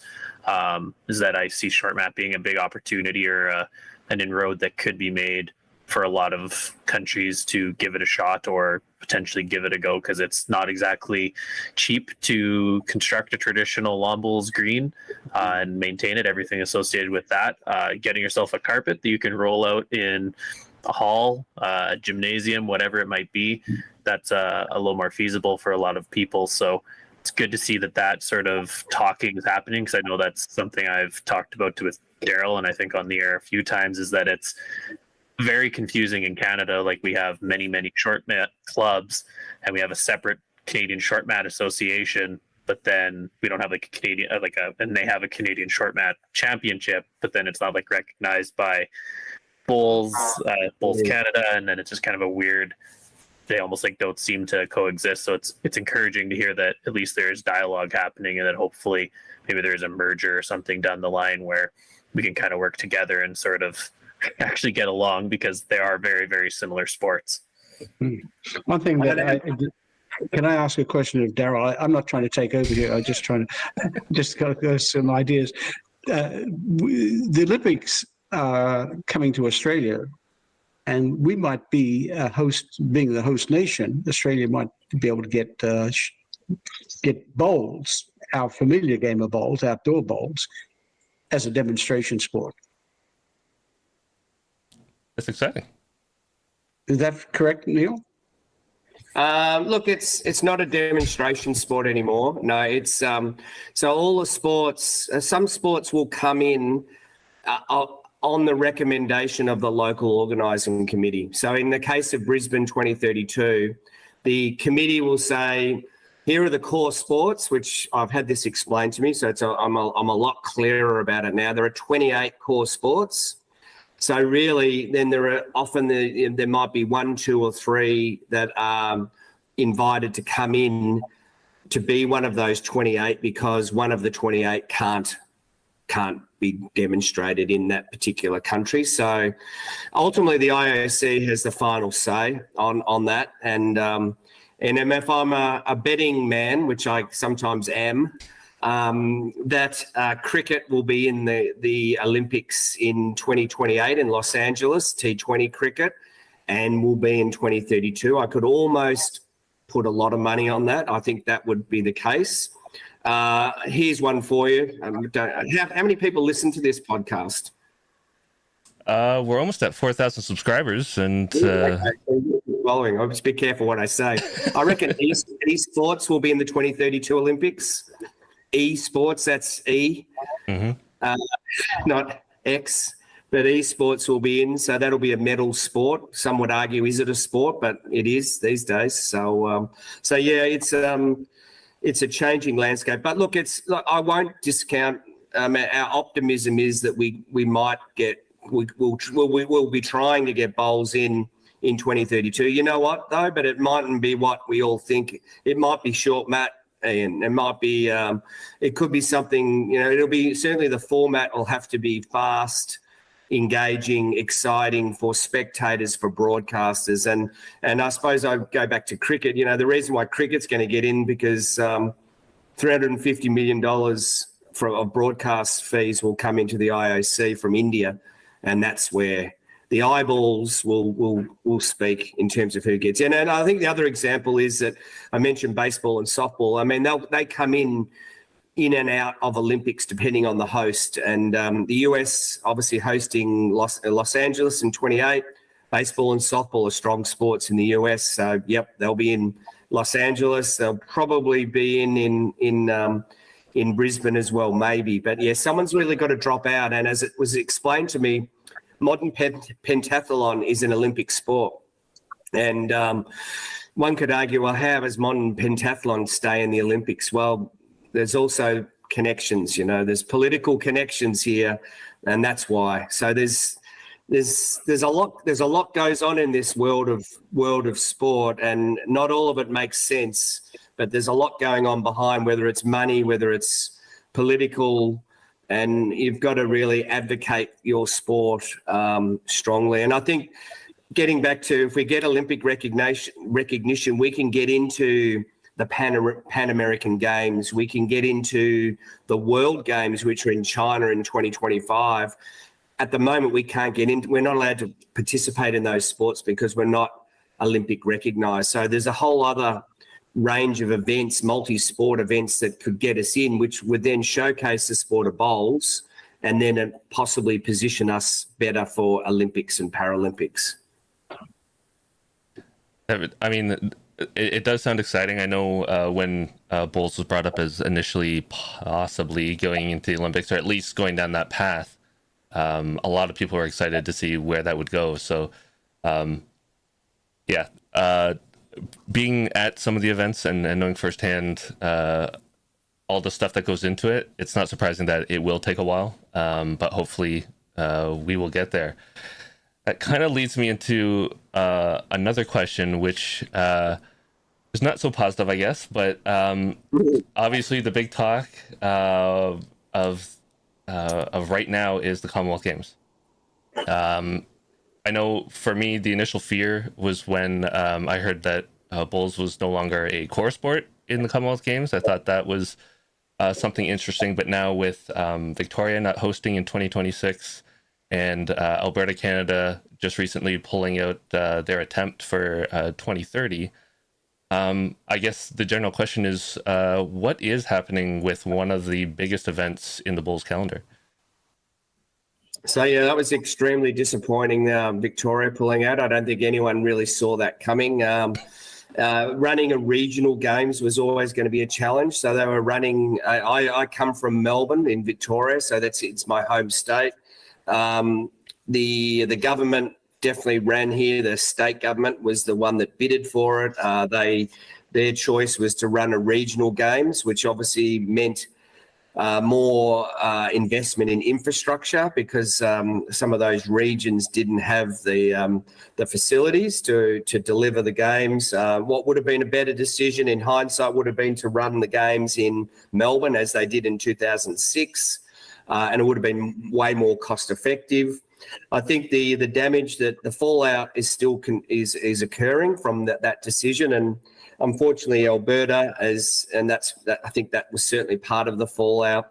is that I see Shortmat being a big opportunity or an inroad that could be made for a lot of countries to give it a shot or potentially give it a go, because it's not exactly cheap to construct a traditional lawn bowls green and maintain it, everything associated with that. Getting yourself a carpet that you can roll out in a hall, a gymnasium, whatever it might be, that's a little more feasible for a lot of people. So it's good to see that sort of talking is happening, because I know that's something I've talked about with Daryl, and I think on the air a few times, is that it's very confusing in Canada. We have many Shortmat clubs, and we have a separate Canadian Shortmat Association, but then we don't have a Canadian and they have a Canadian Shortmat Championship, but then it's not recognized by Bowls Canada, and then it's just kind of a weird. They almost don't seem to coexist. So it's encouraging to hear that at least there is dialogue happening, and that hopefully maybe there's a merger or something down the line where we can kind of work together and sort of actually get along, because they are very, very similar sports. One thing can I ask a question of Daryl? I'm not trying to take over here. I'm just trying to go some ideas. The Olympics are coming to Australia, and we might be being the host nation. Australia might be able to get bowls, our familiar game of bowls, outdoor bowls, as a demonstration sport. That's exciting. Is that correct, Neil? Look, it's not a demonstration sport anymore. No, it's so all the sports. Some sports will come in on the recommendation of the local organising committee. So in the case of Brisbane 2032, the committee will say, here are the core sports, which I've had this explained to me, so I'm a lot clearer about it now. There are 28 core sports. So really, then there are often there might be 1, 2, or 3 that are invited to come in to be one of those 28, because one of the 28 can't be demonstrated in that particular country. So ultimately, the IOC has the final say on that. And if I'm a betting man, which I sometimes am, that cricket will be in the Olympics in 2028 in Los Angeles, T20 cricket, and will be in 2032. I could almost put a lot of money on that. I think that would be the case. Here's one for you. How many people listen to this podcast? we're almost at 4,000 subscribers, and Following. I'll just be careful what I say. I reckon esports will be in the 2032 Olympics. Esports, that's E, not X, but esports will be in. So that'll be a medal sport. Some would argue, is it a sport? But it is these days. So yeah, it's a changing landscape. But look, I won't discount. Our optimism is that we might get. We'll be trying to get bowls in 2032. You know what though? But it mightn't be what we all think. It might be short mat, and it might be. It could be something. It'll be certainly the format will have to be fast, engaging, exciting for spectators, for broadcasters, and I suppose I go back to cricket. The reason why cricket's going to get in because $350 million of broadcast fees will come into the IOC from India, and that's where the eyeballs will speak in terms of who gets in. And I think the other example is that I mentioned baseball and softball. I mean, they come in and out of Olympics depending on the host. And the US obviously hosting Los Angeles in 28. Baseball and softball are strong sports in the US. So, yep, they'll be in Los Angeles. They'll probably be in Brisbane as well, maybe. But, yeah, someone's really got to drop out. And as it was explained to me, modern pentathlon is an Olympic sport. And one could argue, well, how does modern pentathlon stay in the Olympics? Well, there's also connections, there's political connections here, and that's why. So there's a lot goes on in this world of sport, and not all of it makes sense, but there's a lot going on behind, whether it's money, whether it's political, and you've got to really advocate your sport strongly. And I think getting back to, if we get Olympic recognition, we can get into the Pan American Games. We can get into the World Games, which are in China in 2025. At the moment, we can't get into. We're not allowed to participate in those sports because we're not Olympic recognised. So there's a whole other range of events, multi-sport events that could get us in, which would then showcase the sport of bowls and then possibly position us better for Olympics and Paralympics. I mean, it does sound exciting. I know when bowls was brought up as initially possibly going into the Olympics, or at least going down that path, a lot of people were excited to see where that would go. So, being at some of the events and knowing firsthand all the stuff that goes into it, it's not surprising that it will take a while, but hopefully we will get there. That kind of leads me into another question, which is not so positive, I guess, but obviously the big talk of right now is the Commonwealth Games. I know for me, the initial fear was when I heard that bowls was no longer a core sport in the Commonwealth Games. I thought that was something interesting, but now with Victoria not hosting in 2026 and Alberta, Canada just recently pulling out their attempt for 2030, I guess the general question is, what is happening with one of the biggest events in the Bulls calendar? So, yeah, that was extremely disappointing, Victoria pulling out. I don't think anyone really saw that coming. Running a regional games was always going to be a challenge. So they were running, I come from Melbourne in Victoria, so it's my home state. The government definitely ran here. The state government was the one that bidded for it. Their choice was to run a regional games, which obviously meant more investment in infrastructure because some of those regions didn't have the facilities to deliver the games. What would have been a better decision in hindsight would have been to run the games in Melbourne as they did in 2006, and it would have been way more cost effective. I think the damage that the fallout is still is occurring from that decision, and unfortunately Alberta I think that was certainly part of the fallout.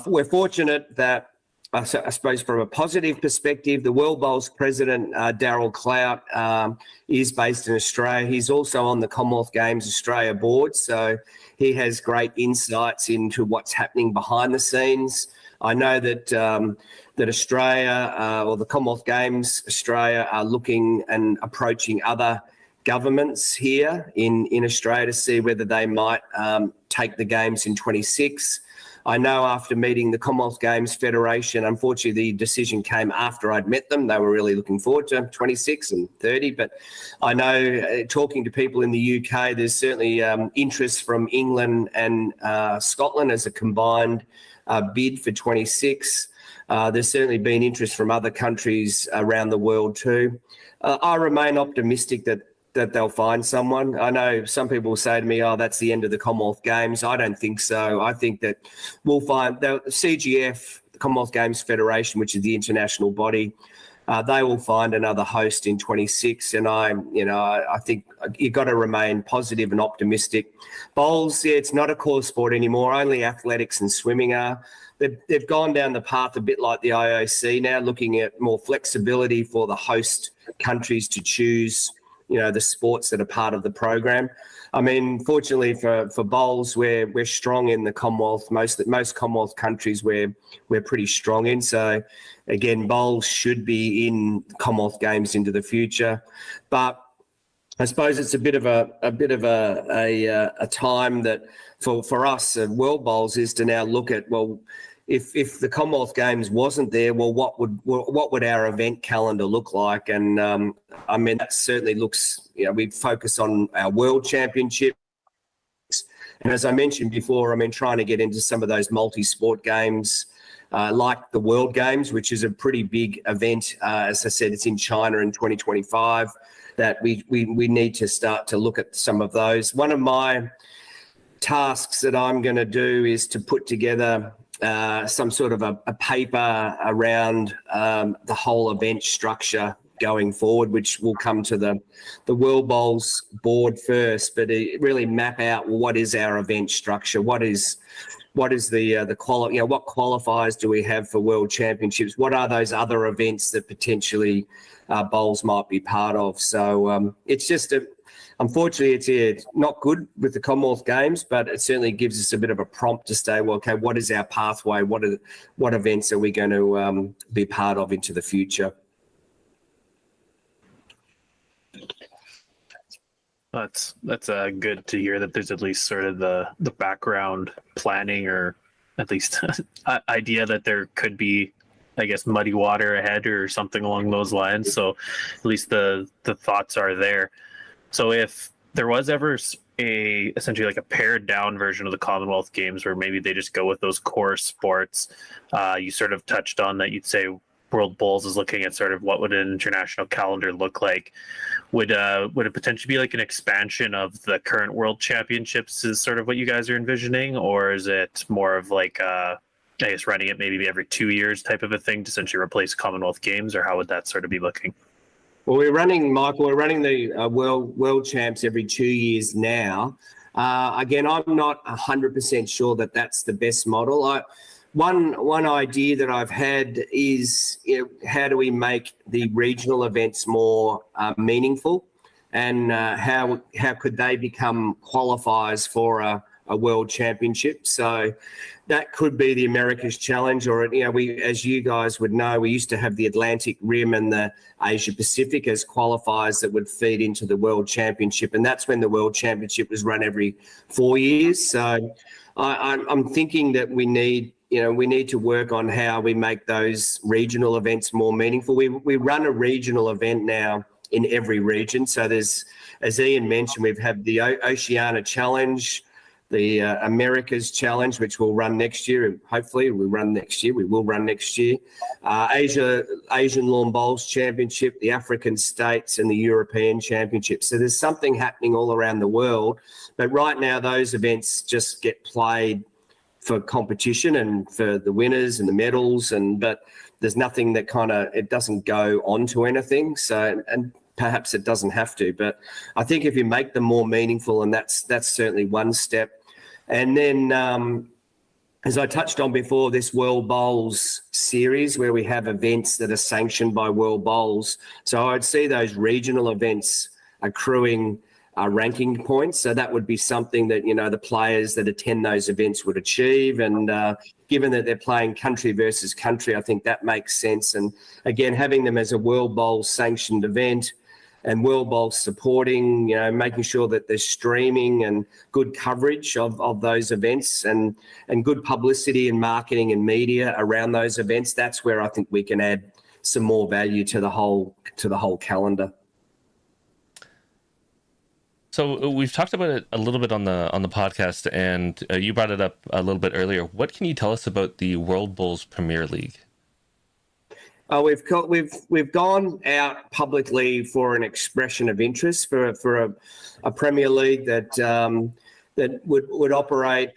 We're fortunate that I suppose from a positive perspective, the World Bowls president, Darryl Clout, is based in Australia. He's also on the Commonwealth Games Australia board, so he has great insights into what's happening behind the scenes. I know that that Australia or the Commonwealth Games Australia are looking and approaching other governments here in Australia to see whether they might take the games in 26. I know after meeting the Commonwealth Games Federation, unfortunately the decision came after I'd met them. They were really looking forward to 26 and 30, but I know talking to people in the UK, there's certainly interest from England and Scotland as a combined bid for 26. There's certainly been interest from other countries around the world too. I remain optimistic that they'll find someone. I know some people say to me, oh, that's the end of the Commonwealth Games. I don't think so. I think that we'll find the CGF, the Commonwealth Games Federation, which is the international body, they will find another host in 26. And I think you've got to remain positive and optimistic. Bowls, yeah, it's not a core sport anymore. Only athletics and swimming are. They've gone down the path a bit like the IOC now, looking at more flexibility for the host countries to choose the sports that are part of the program. I mean, fortunately for bowls, we're strong in the Commonwealth. Most Commonwealth countries we're pretty strong in. So again, bowls should be in Commonwealth Games into the future. But I suppose it's a bit of a time that for us at World Bowls is to now look at, well, if the Commonwealth Games wasn't there, well, what would our event calendar look like? And I mean, that certainly looks, we focus on our World Championships. And as I mentioned before, I mean, trying to get into some of those multi-sport games like the World Games, which is a pretty big event. As I said, it's in China in 2025, that we need to start to look at some of those. One of my tasks that I'm going to do is to put together some sort of a paper around the whole event structure going forward, which will come to the World Bowls board first, but it really map out what is our event structure, what is the quality, what qualifiers do we have for World Championships, what are those other events that potentially bowls might be part of. So it's just unfortunately, it's not good with the Commonwealth Games, but it certainly gives us a bit of a prompt to say, well, okay, what is our pathway? What events are we going to be part of into the future? That's good to hear that there's at least sort of the background planning, or at least idea that there could be, I guess, muddy water ahead or something along those lines. So at least the thoughts are there. So if there was ever essentially like a pared down version of the Commonwealth Games where maybe they just go with those core sports, you sort of touched on that, you'd say World Bowls is looking at sort of what would an international calendar look like. Would it potentially be like an expansion of the current World Championships is sort of what you guys are envisioning, or is it more of like I guess running it maybe every 2 years type of a thing to essentially replace Commonwealth Games, or how would that sort of be looking? Well, we're running the World Champs every 2 years now. Again, I'm not 100% sure that that's the best model. One idea that I've had is, how do we make the regional events more meaningful, and how could they become qualifiers for a World Championship? So that could be the America's Challenge, or we, as you guys would know, we used to have the Atlantic Rim and the Asia Pacific as qualifiers that would feed into the World Championship, and that's when the World Championship was run every 4 years. So I'm thinking that we need to work on how we make those regional events more meaningful. We run a regional event now in every region. So there's, as Ian mentioned, we've had the Oceania Challenge, the Americas Challenge, which will run next year. Hopefully we will run next year. Asian Lawn Bowls Championship, the African States, and the European Championship. So there's something happening all around the world. But right now those events just get played for competition and for the winners and the medals, but there's nothing that it doesn't go on to anything. So, and perhaps it doesn't have to, but I think if you make them more meaningful, and that's certainly one step. And then as I touched on before, this World Bowls series where we have events that are sanctioned by World Bowls. So I'd see those regional events accruing ranking points. So that would be something that, the players that attend those events would achieve. And given that they're playing country versus country, I think that makes sense. And again, having them as a World Bowls sanctioned event, and World Bowls supporting, making sure that there's streaming and good coverage of those events and good publicity and marketing and media around those events. That's where I think we can add some more value to the whole calendar. So we've talked about it a little bit on the podcast, and you brought it up a little bit earlier. What can you tell us about the World Bowls Premier League? We've gone out publicly for an expression of interest for a Premier League that would operate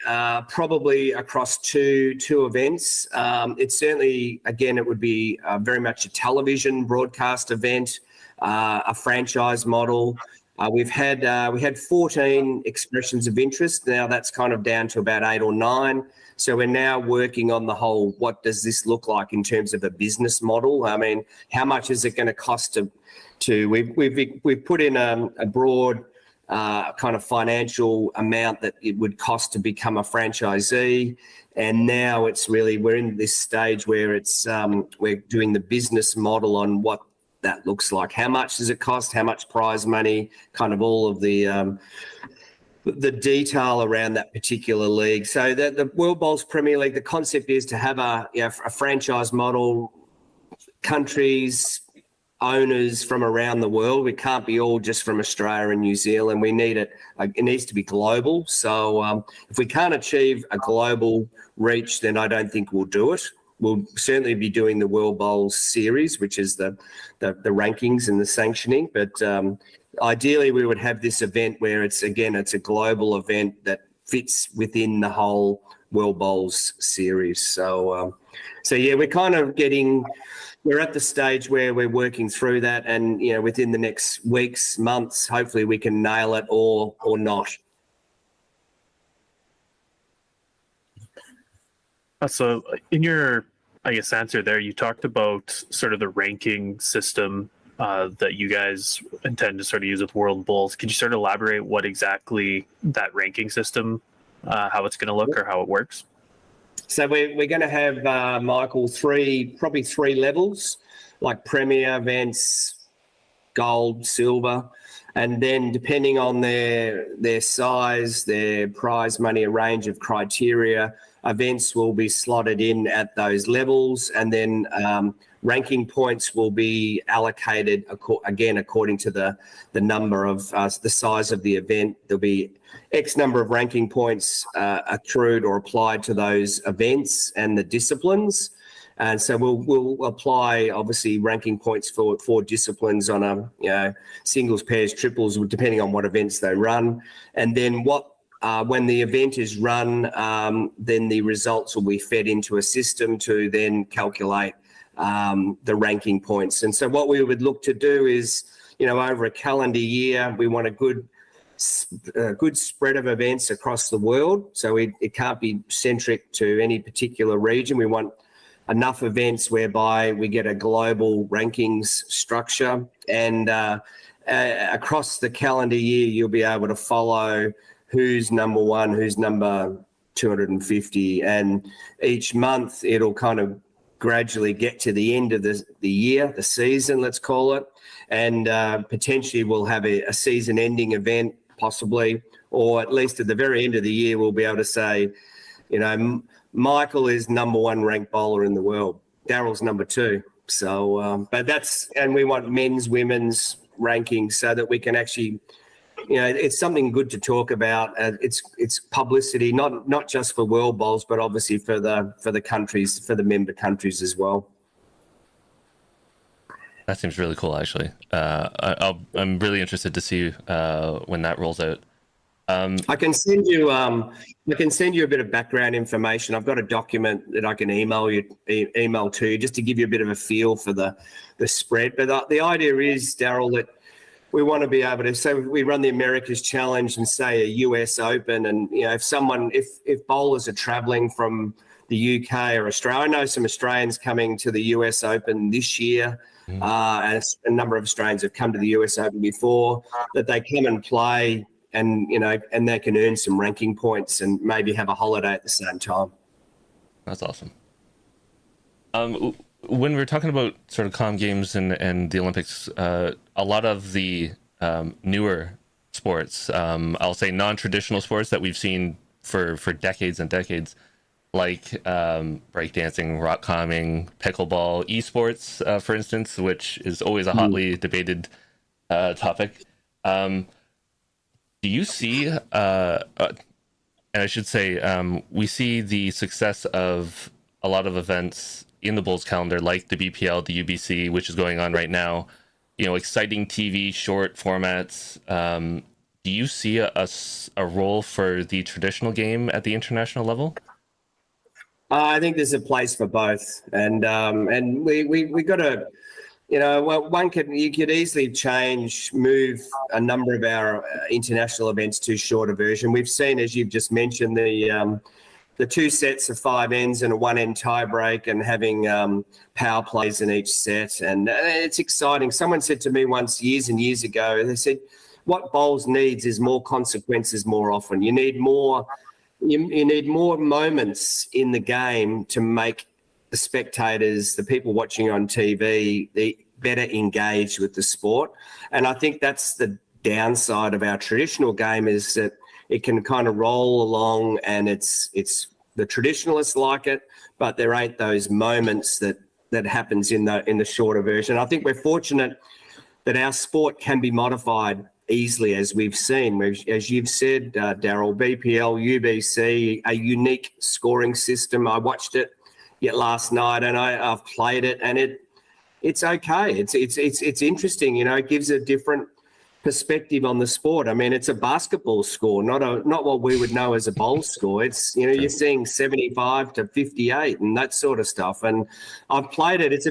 probably across two events. It's certainly, again, it would be very much a television broadcast event, a franchise model. We had 14 expressions of interest. Now that's kind of down to about 8 or 9. So we're now working on the whole, what does this look like in terms of a business model? I mean, how much is it going to cost we've put in a broad kind of financial amount that it would cost to become a franchisee. And now we're in this stage where we're doing the business model on what that looks like. How much does it cost? How much prize money? Kind of all of the detail around that particular league. So the World Bowls Premier League, the concept is to have a franchise model, countries, owners from around the world. We can't be all just from Australia and New Zealand. We need it. It needs to be global. So if we can't achieve a global reach, then I don't think we'll do it. We'll certainly be doing the World Bowls series, which is the rankings and the sanctioning. But ideally, we would have this event where it's a global event that fits within the whole World Bowls series. So yeah, we're at the stage where we're working through that, and within the next weeks, months, hopefully we can nail it or not. So in your, answer there, you talked about sort of the ranking system that you guys intend to sort of use with World Bowls. Could you sort of elaborate what exactly that ranking system, how it's going to look or how it works? So we're going to have, Michael, probably three levels, like Premier events, Gold, Silver, and then depending on their size, their prize money, a range of criteria, events will be slotted in at those levels, and then ranking points will be allocated again according to the number of the size of the event. There'll be X number of ranking points accrued or applied to those events and the disciplines. And so we'll apply obviously ranking points for disciplines on a singles, pairs, triples, depending on what events they run. And then when the event is run, then the results will be fed into a system to then calculate the ranking points. And so what we would look to do is, over a calendar year, we want a good spread of events across the world. So it can't be centric to any particular region. We want enough events whereby we get a global rankings structure, and across the calendar year, you'll be able to follow who's number one, who's number 250. And each month it'll kind of gradually get to the end of the year, the season, let's call it. And potentially we'll have a season ending event possibly, or at least at the very end of the year, we'll be able to say, Michael is number one ranked bowler in the world. Darryl's number 2. So, and we want men's, women's rankings so that we can actually, it's something good to talk about. It's publicity, not just for World Bowls, but obviously for the countries, for the member countries as well. That seems really cool, actually. I'm really interested to see when that rolls out. I can send you a bit of background information. I've got a document that I can email to you just to give you a bit of a feel for the spread. But the idea is, Darryl, that we want to be able to, so we run the America's Challenge and say a US Open, and if bowlers are traveling from the UK or Australia, I know some Australians coming to the US Open this year, and a number of Australians have come to the US Open before, that they come and play, and and they can earn some ranking points and maybe have a holiday at the same time. That's awesome. When we're talking about sort of comm games and the Olympics, a lot of the newer sports, I'll say non-traditional sports that we've seen for decades and decades, like breakdancing, rock climbing, pickleball, esports, for instance, which is always a hotly debated topic. Do you see, and I should say, we see the success of a lot of events in the Bulls calendar, like the BPL, the UBC, which is going on right now, exciting TV, short formats. Do you see a role for the traditional game at the international level? I think there's a place for both, and we got to, you could easily move a number of our international events to shorter version. We've seen, as you've just mentioned, the 2 sets of 5 ends and a 1 end tie break, and having power plays in each set. And it's exciting. Someone said to me once, years and years ago, they said, what bowls needs is more consequences more often. You need more moments in the game to make the spectators, the people watching on TV, better engaged with the sport. And I think that's the downside of our traditional game, is that it can kind of roll along, and it's the traditionalists like it, but there ain't those moments that happens in the shorter version. I think we're fortunate that our sport can be modified easily, as we've seen. As you've said, Daryl, BPL, UBC, a unique scoring system. I watched it last night, and I've played it, and it's okay. It's interesting. It gives a different perspective on the sport. I mean, it's a basketball score, not what we would know as a bowl score. It's you're seeing 75 to 58 and that sort of stuff. And I've played it. It's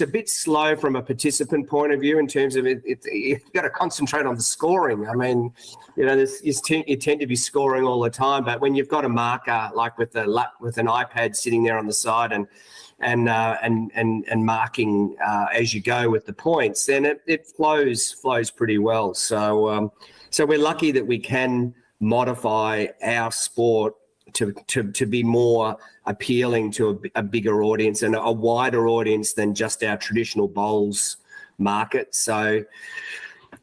a bit slow from a participant point of view in terms of you've got to concentrate on the scoring. I mean, you tend to be scoring all the time, but when you've got a marker like with an iPad sitting there on the side and marking as you go with the points, then it flows pretty well. So we're lucky that we can modify our sport to be more appealing to a bigger audience and a wider audience than just our traditional bowls market. So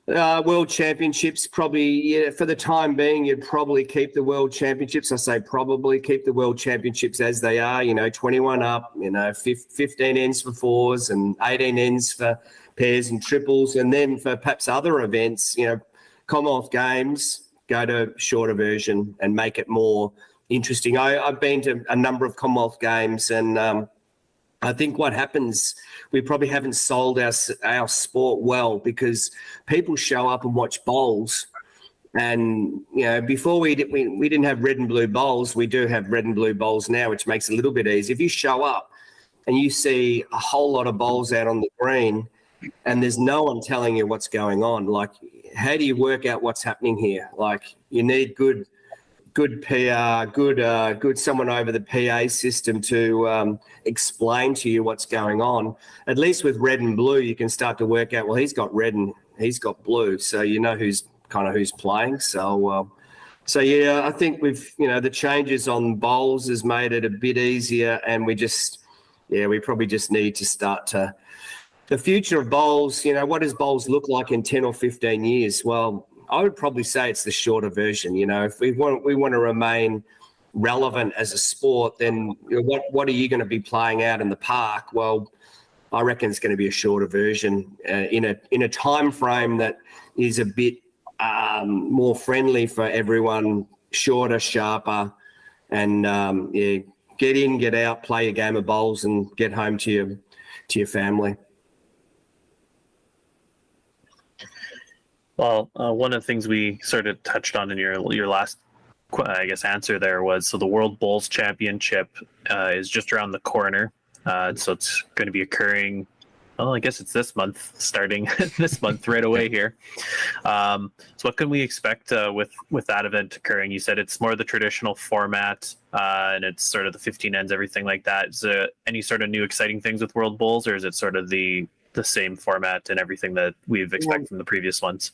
World Championships, probably, for the time being, you'd probably keep the World Championships. I say probably keep the World Championships as they are, 21 up, 15 ends for fours and 18 ends for pairs and triples. And then for perhaps other events, Commonwealth Games, go to shorter version and make it more interesting. I've been to a number of Commonwealth Games, and I think what happens, we probably haven't sold our sport well, because people show up and watch bowls. And, before we didn't have red and blue bowls. We do have red and blue bowls now, which makes it a little bit easier. If you show up and you see a whole lot of bowls out on the green and there's no one telling you what's going on, like, how do you work out what's happening here? Like, you need good PR, good someone over the PA system to explain to you what's going on. At least with red and blue, you can start to work out, well, he's got red and he's got blue, so who's playing. So yeah, I think the changes on bowls has made it a bit easier, and we probably just need to start to the future of bowls. What does bowls look like in 10 or 15 years? Well, I would probably say it's the shorter version. If we want to remain relevant as a sport, then what are you going to be playing out in the park? Well, I reckon it's going to be a shorter version in a time frame that is a bit more friendly for everyone, shorter, sharper, and get in, get out, play a game of bowls, and get home to your family. Well, one of the things we sort of touched on in your last, answer there was, so the World Bowls Championship is just around the corner. So it's going to be occurring Well, I guess it's this month, starting this month right away here. So what can we expect with that event occurring? You said it's more the traditional format, and it's sort of the 15 ends, everything like that. Is there any sort of new exciting things with World Bowls, or is it sort of the same format and everything that we've expected from the previous ones?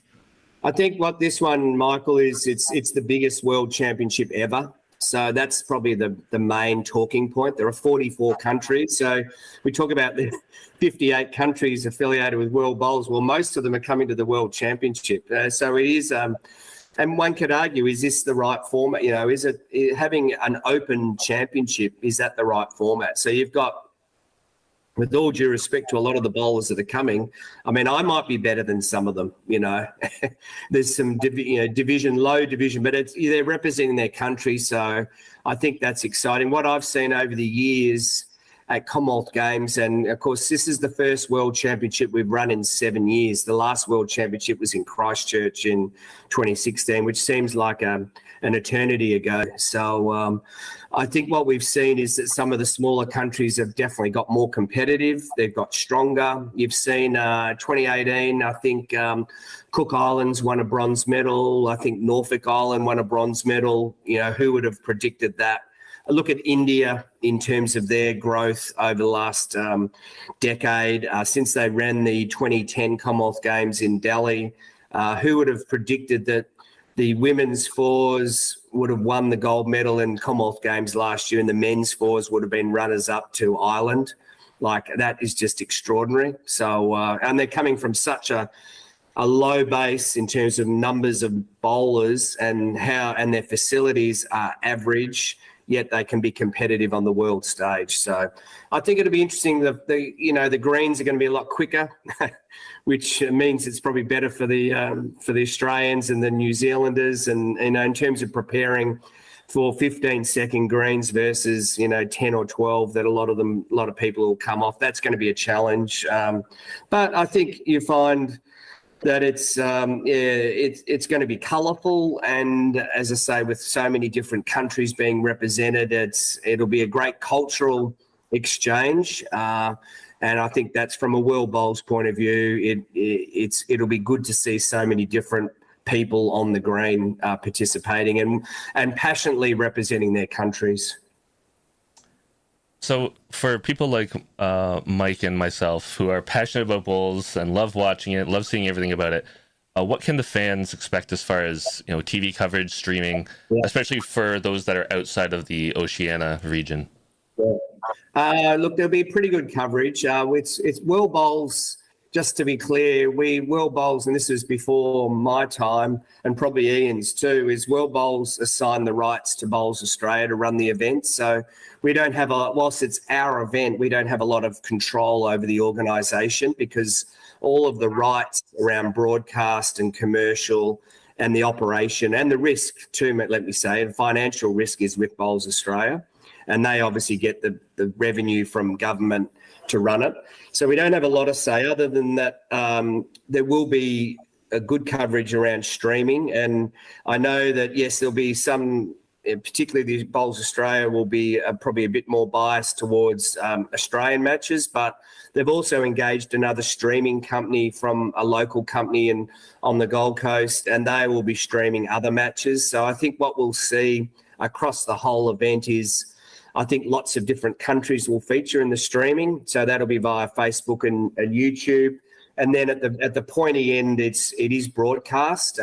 I think what this one, Michael, is it's the biggest world championship ever. So that's probably the main talking point. There are 44 countries. So we talk about the 58 countries affiliated with World Bowls. Well, most of them are coming to the World Championship. So it is, and one could argue, is this the right format? You know, is it having an open championship? Is that the right format? So you've got, with all due respect to a lot of the bowlers that are coming, I mean, I might be better than some of them, you know. There's some division, low division, but they're representing their country. So I think that's exciting. What I've seen over the years at Commonwealth Games, and of course, this is the first World Championship we've run in 7 years. The last World Championship was in Christchurch in 2016, which seems like an eternity ago. So I think what we've seen is that some of the smaller countries have definitely got more competitive. They've got stronger. You've seen 2018, I think Cook Islands won a bronze medal. I think Norfolk Island won a bronze medal. You know, who would have predicted that? Look at India in terms of their growth over the last decade. Since they ran the 2010 Commonwealth Games in Delhi, who would have predicted that the women's fours would have won the gold medal in Commonwealth Games last year and the men's fours would have been runners-up to Ireland? Like, that is just extraordinary. So, and they're coming from such a low base in terms of numbers of bowlers and their facilities are average, yet they can be competitive on the world stage. So I think it'll be interesting. The greens are going to be a lot quicker, which means it's probably better for the Australians and the New Zealanders. And, you know, in terms of preparing for 15-second greens versus, 10 or 12 that a lot of people will come off, that's going to be a challenge. But I think you find that it's going to be colourful, and as I say, with so many different countries being represented, it'll be a great cultural exchange, and I think that's, from a World Bowls point of view, it'll be good to see so many different people on the green participating and passionately representing their countries. So for people like Mike and myself who are passionate about bowls and love watching it, love seeing everything about it, what can the fans expect as far as TV coverage, streaming, especially for those that are outside of the Oceania region? Look, there'll be pretty good coverage. It's World Bowls. Just to be clear, World Bowls, and this was before my time and probably Ian's too, is World Bowls assigned the rights to Bowls Australia to run the event. So we don't have whilst it's our event, we don't have a lot of control over the organisation, because all of the rights around broadcast and commercial and the operation and the risk too, let me say, and financial risk is with Bowls Australia. And they obviously get the revenue from government to run it. So we don't have a lot of say, other than that there will be a good coverage around streaming. And I know that, yes, there'll be some, particularly the Bowls Australia will be probably a bit more biased towards Australian matches, but they've also engaged another streaming company from a local company on the Gold Coast, and they will be streaming other matches. So I think what we'll see across the whole event is, I think lots of different countries will feature in the streaming. So that'll be via Facebook and YouTube. And then at the pointy end, it is broadcast,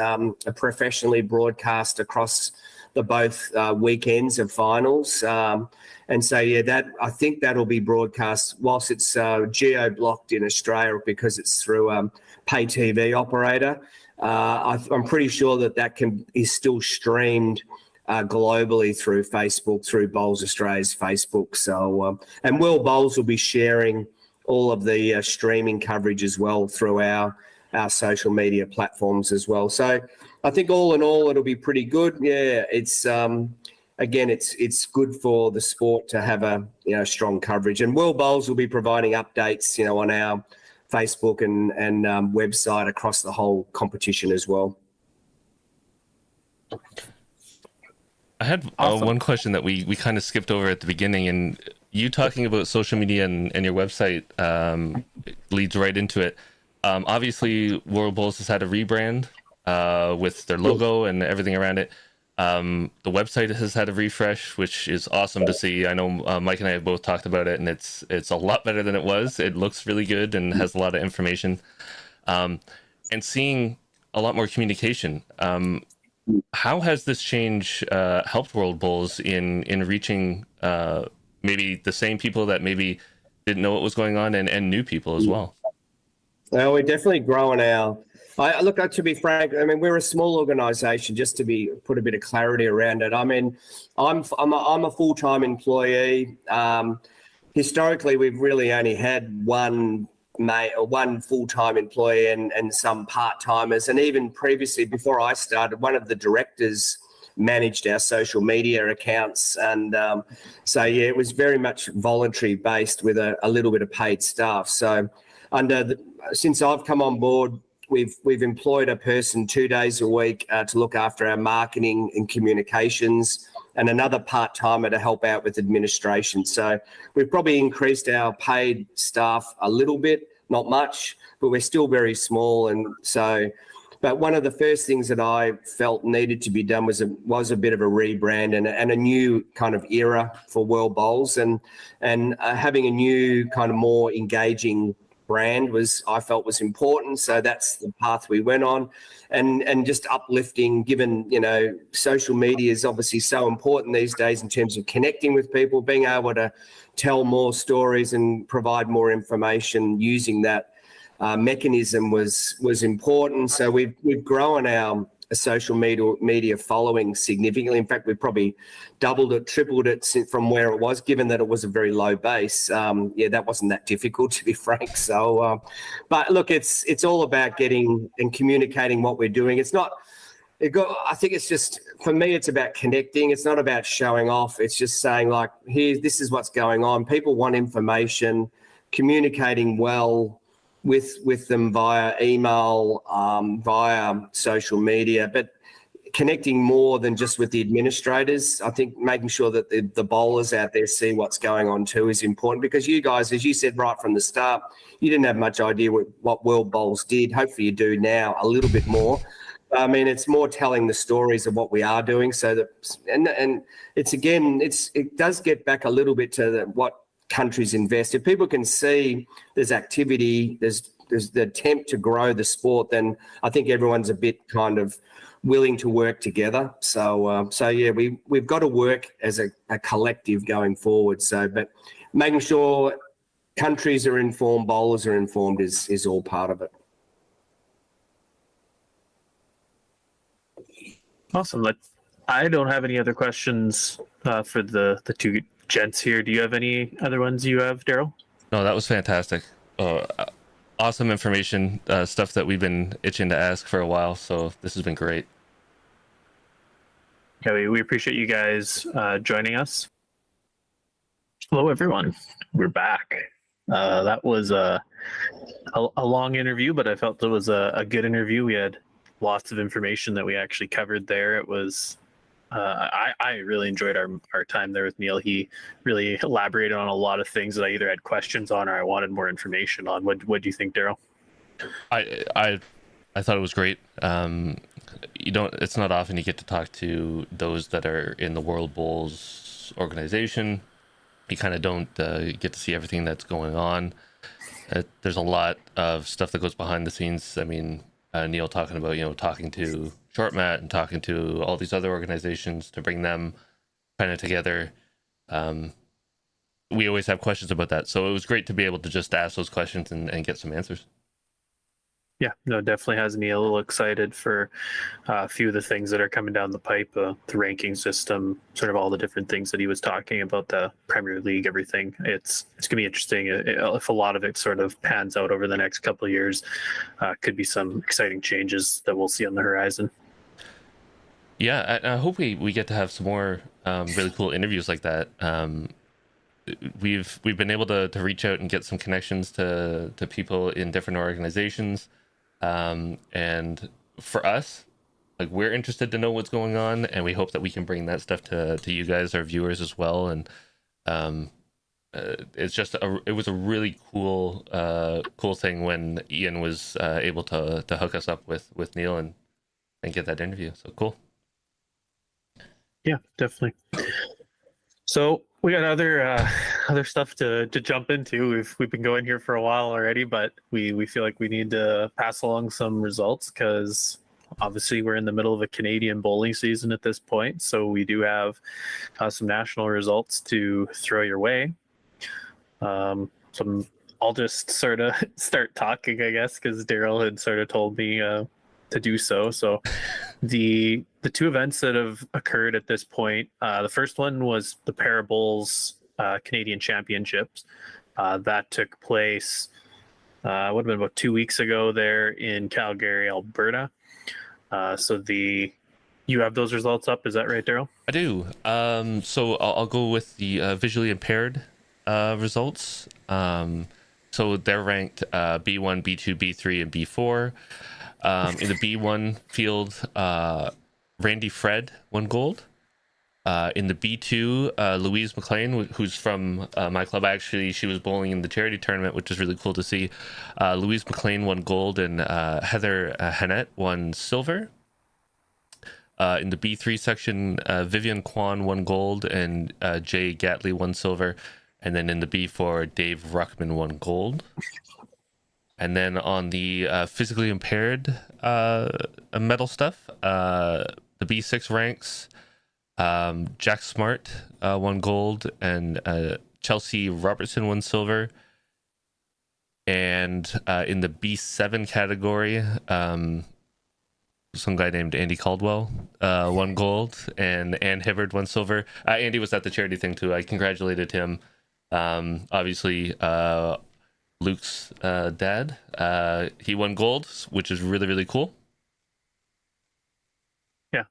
professionally broadcast across the both weekends of finals. And so, I think that'll be broadcast whilst it's geo-blocked in Australia because it's through a pay TV operator. I'm pretty sure that is still streamed globally through Facebook, through Bowls Australia's Facebook. So, and World Bowls will be sharing all of the streaming coverage as well through our social media platforms as well. So I think all in all, it'll be pretty good. Yeah, it's again, it's good for the sport to have a strong coverage. And World Bowls will be providing updates, on our Facebook and website across the whole competition as well. I had one question that we kind of skipped over at the beginning, and you talking about social media and your website leads right into it. Obviously, World Bowls has had a rebrand with their logo and everything around it. The website has had a refresh, which is awesome to see. I know Mike and I have both talked about it, and it's a lot better than it was. It looks really good and has a lot of information. And seeing a lot more communication. How has this change helped World Bowls in reaching maybe the same people that maybe didn't know what was going on and new people as well? Well, we're definitely growing our. Look, to be frank, I mean, we're a small organisation. Just to put a bit of clarity around it. I mean, I'm a full-time employee. Historically, we've really only had one full-time employee and some part-timers. And even previously, before I started, one of the directors managed our social media accounts. And so, yeah, it was very much voluntary based with a little bit of paid staff. So since I've come on board, we've employed a person 2 days a week to look after our marketing and communications, and another part-timer to help out with administration. So we've probably increased our paid staff a little bit, not much, but we're still very small. And so, but one of the first things that I felt needed to be done was a bit of a rebrand and a new kind of era for World Bowls, and having a new kind of more engaging brand I felt was important. So that's the path we went on, and just uplifting, given, you know, social media is obviously so important these days in terms of connecting with people, being able to tell more stories and provide more information using that mechanism was important. So we've grown our social media following significantly. In fact, we've probably doubled it, tripled it from where it was, given that it was a very low base. That wasn't that difficult, to be frank. So, but look, it's all about getting and communicating what we're doing. I think it's just, for me, it's about connecting. It's not about showing off. It's just saying, like, this is what's going on. People want information, communicating well with them via email, via social media, but connecting more than just with the administrators. I think making sure that the bowlers out there see what's going on too is important, because you guys, as you said right from the start, you didn't have much idea what World Bowls did. Hopefully you do now a little bit more. I mean, it's more telling the stories of what we are doing. So that, and it's, again, it does get back a little bit to what countries invest. If people can see there's activity, there's the attempt to grow the sport, then I think everyone's a bit kind of willing to work together. So yeah, we've got to work as a collective going forward. So, but making sure countries are informed, bowlers are informed is all part of it. Awesome. I don't have any other questions for the two gents here. Do you have any other ones you have, Daryl? No, that was fantastic. Awesome information, stuff that we've been itching to ask for a while. So this has been great. Yeah, we appreciate you guys joining us. Hello, everyone. We're back. That was a long interview, but I felt it was a good interview. We had lots of information that we actually covered there. It was I really enjoyed our time there with Neil. He really elaborated on a lot of things that I either had questions on or I wanted more information on. What do you think, Daryl? I thought it was great. It's not often you get to talk to those that are in the World Bowls organization. You kind of don't get to see everything that's going on. There's a lot of stuff that goes behind the scenes. I mean, Neil talking about, talking to Shortmat and talking to all these other organizations to bring them kind of together. We always have questions about that. So it was great to be able to just ask those questions and get some answers. Yeah, no, definitely has me a little excited for a few of the things that are coming down the pipe, the ranking system, sort of all the different things that he was talking about, the Premier League, everything. It's going to be interesting if a lot of it sort of pans out over the next couple of years. Could be some exciting changes that we'll see on the horizon. Yeah, I hope we get to have some more really cool interviews like that. We've been able to reach out and get some connections to people in different organizations. And for us, like, we're interested to know what's going on, and we hope that we can bring that stuff to you guys, our viewers, as well. And it was a really cool thing when Ian was able to hook us up with Neil and get that interview. So cool. Yeah, definitely. So we got other stuff to jump into. We've been going here for a while already, but we feel like we need to pass along some results because obviously we're in the middle of a Canadian bowling season at this point. So we do have some national results to throw your way. I'll just sort of start talking, I guess, because Daryl had sort of told me to do so. So the two events that have occurred at this point, the first one was the Parabowls Canadian Championships. That took place would have been about 2 weeks ago there in Calgary, Alberta. You have those results up, is that right, Daryl? I do. So I'll go with the visually impaired results. So they're ranked B1, B2, B3, and B4. In the B1 field, Randy Fred won gold. In the B2, Louise McLean, who's from my club, actually, she was bowling in the charity tournament, which is really cool to see. Louise McLean won gold, and Heather Hannett won silver. In the B3 section, Vivian Kwan won gold, and Jay Gatley won silver. And then in the B4, Dave Ruckman won gold. And then on the physically impaired medal stuff, the B6 ranks, Jack Smart won gold, and Chelsea Robertson won silver. And in the B7 category, some guy named Andy Caldwell won gold, and Ann Hibbard won silver. Andy was at the charity thing too. I congratulated him. Obviously, Luke's dad, he won gold, which is really, really cool. Yeah,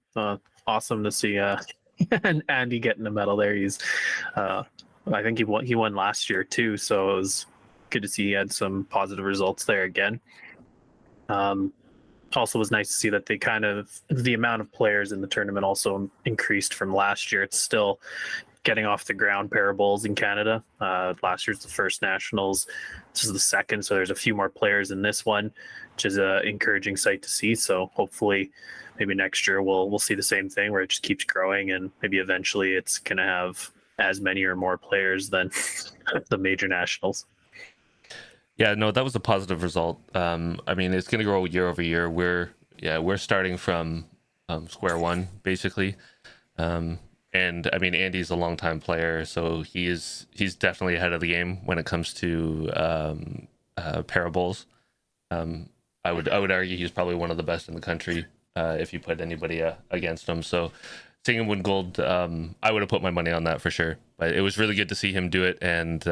awesome to see and Andy getting a medal there. He's I think he won last year too, so it was good to see he had some positive results there again. Also was nice to see that the amount of players in the tournament also increased from last year. It's still getting off the ground Parabowls in Canada. Last year's the first nationals. This is the second, so there's a few more players in this one, which is an encouraging sight to see. So hopefully maybe next year we'll see the same thing where it just keeps growing, and maybe eventually it's going to have as many or more players than the major nationals. Yeah, no, that was a positive result. I mean, it's going to grow year over year. We're starting from square one, basically. And I mean, Andy's a longtime player, so he's definitely ahead of the game when it comes to Parabowls. I would argue he's probably one of the best in the country if you put anybody against him. So seeing him win gold, I would have put my money on that for sure. But it was really good to see him do it and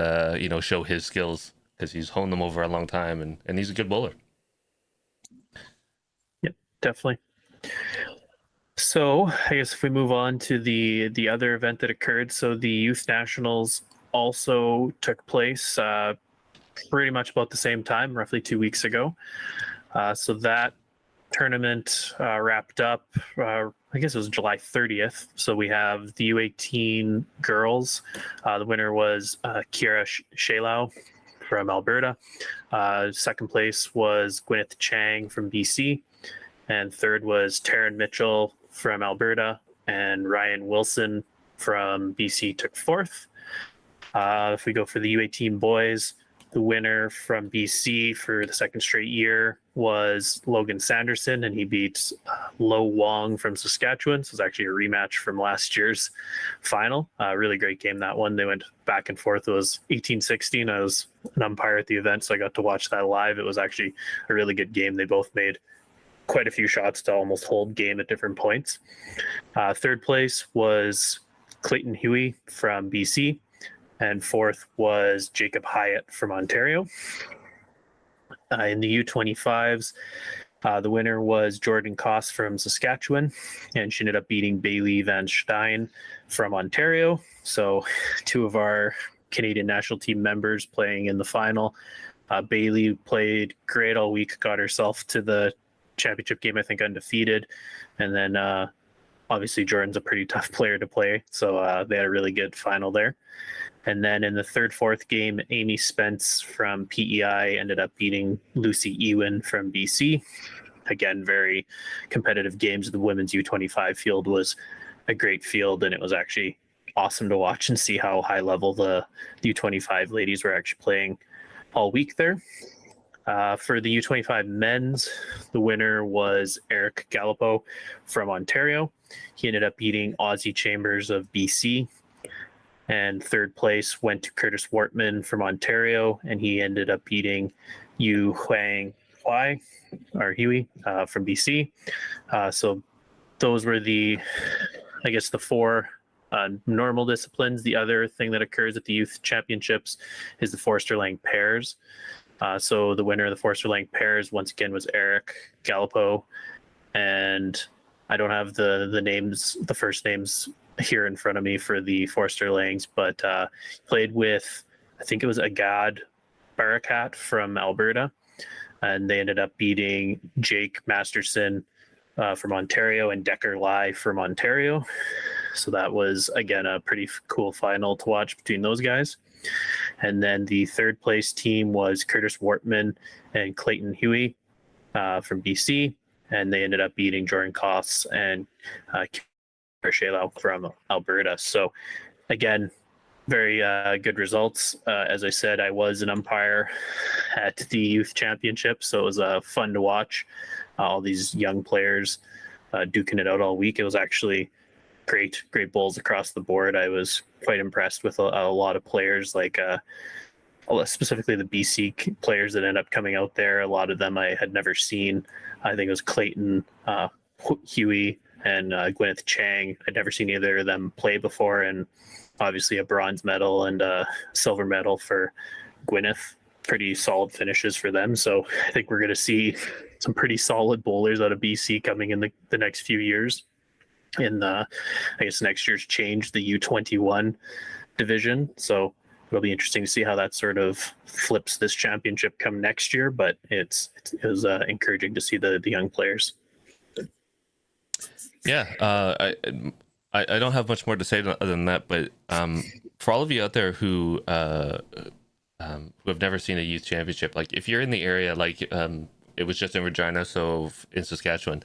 show his skills, because he's honed them over a long time, and he's a good bowler. Yep, definitely. So I guess if we move on to the other event that occurred, so the Youth Nationals also took place pretty much about the same time, roughly 2 weeks ago. So that tournament wrapped up, I guess it was July 30th. So we have the U18 girls. The winner was Kiara Shalau from Alberta. Second place was Gwyneth Chang from BC. And third was Taryn Mitchell from Alberta, and Ryan Wilson from BC took fourth. If we go for the U18 boys, the winner from BC for the second straight year was Logan Sanderson, and he beat Lo Wong from Saskatchewan. So it was actually a rematch from last year's final. Really great game, that one. They went back and forth. It was 18-16. I was an umpire at the event, so I got to watch that live. It was actually a really good game. They both made quite a few shots to almost hold game at different points. Third place was Clayton Huey from BC, and fourth was Jacob Hyatt from Ontario. In the U25s, the winner was Jordan Koss from Saskatchewan, and she ended up beating Bailey Van Stein from Ontario. So two of our Canadian national team members playing in the final. Bailey played great all week, got herself to the championship game, I think, undefeated. And then obviously Jordan's a pretty tough player to play, so they had a really good final there. And then in the third, fourth game, Amy Spence from PEI ended up beating Lucy Ewan from BC. Again, very competitive games. The women's U25 field was a great field, and it was actually awesome to watch and see how high level the U25 ladies were actually playing all week there. For the U25 men's, the winner was Eric Gallipo from Ontario. He ended up beating Aussie Chambers of BC. And third place went to Curtis Wortman from Ontario, and he ended up beating Yu Huang Huai, or Huey, from BC. So those were the four normal disciplines. The other thing that occurs at the youth championships is the Forster Lang pairs. So the winner of the Forster Lang pairs once again was Eric Gallipo, and I don't have the first names here in front of me for the Forster Langs, but played with, I think it was Agad Barakat from Alberta, and they ended up beating Jake Masterson from Ontario and Decker Lai from Ontario. So that was, again, a pretty cool final to watch between those guys. And then the third place team was Curtis Wortman and Clayton Huey from BC, and they ended up beating Jordan Koss and Shelau from Alberta. So again, very good results. As I said, I was an umpire at the youth championship, so it was fun to watch all these young players duking it out all week. It was actually great bowls across the board. I was quite impressed with a lot of players, like specifically the BC players that end up coming out there. A lot of them I had never seen. I think it was Clayton Huey and Gwyneth Chang. I'd never seen either of them play before, and obviously a bronze medal and a silver medal for Gwyneth. Pretty solid finishes for them. So I think we're going to see some pretty solid bowlers out of BC coming in the next few years. In I guess next year's change, the U21 division. So it'll be interesting to see how that sort of flips this championship come next year. But it was encouraging to see the young players. Yeah, I don't have much more to say other than that. But for all of you out there who have never seen a youth championship, like if you're in the area, like it was just in Regina, so in Saskatchewan,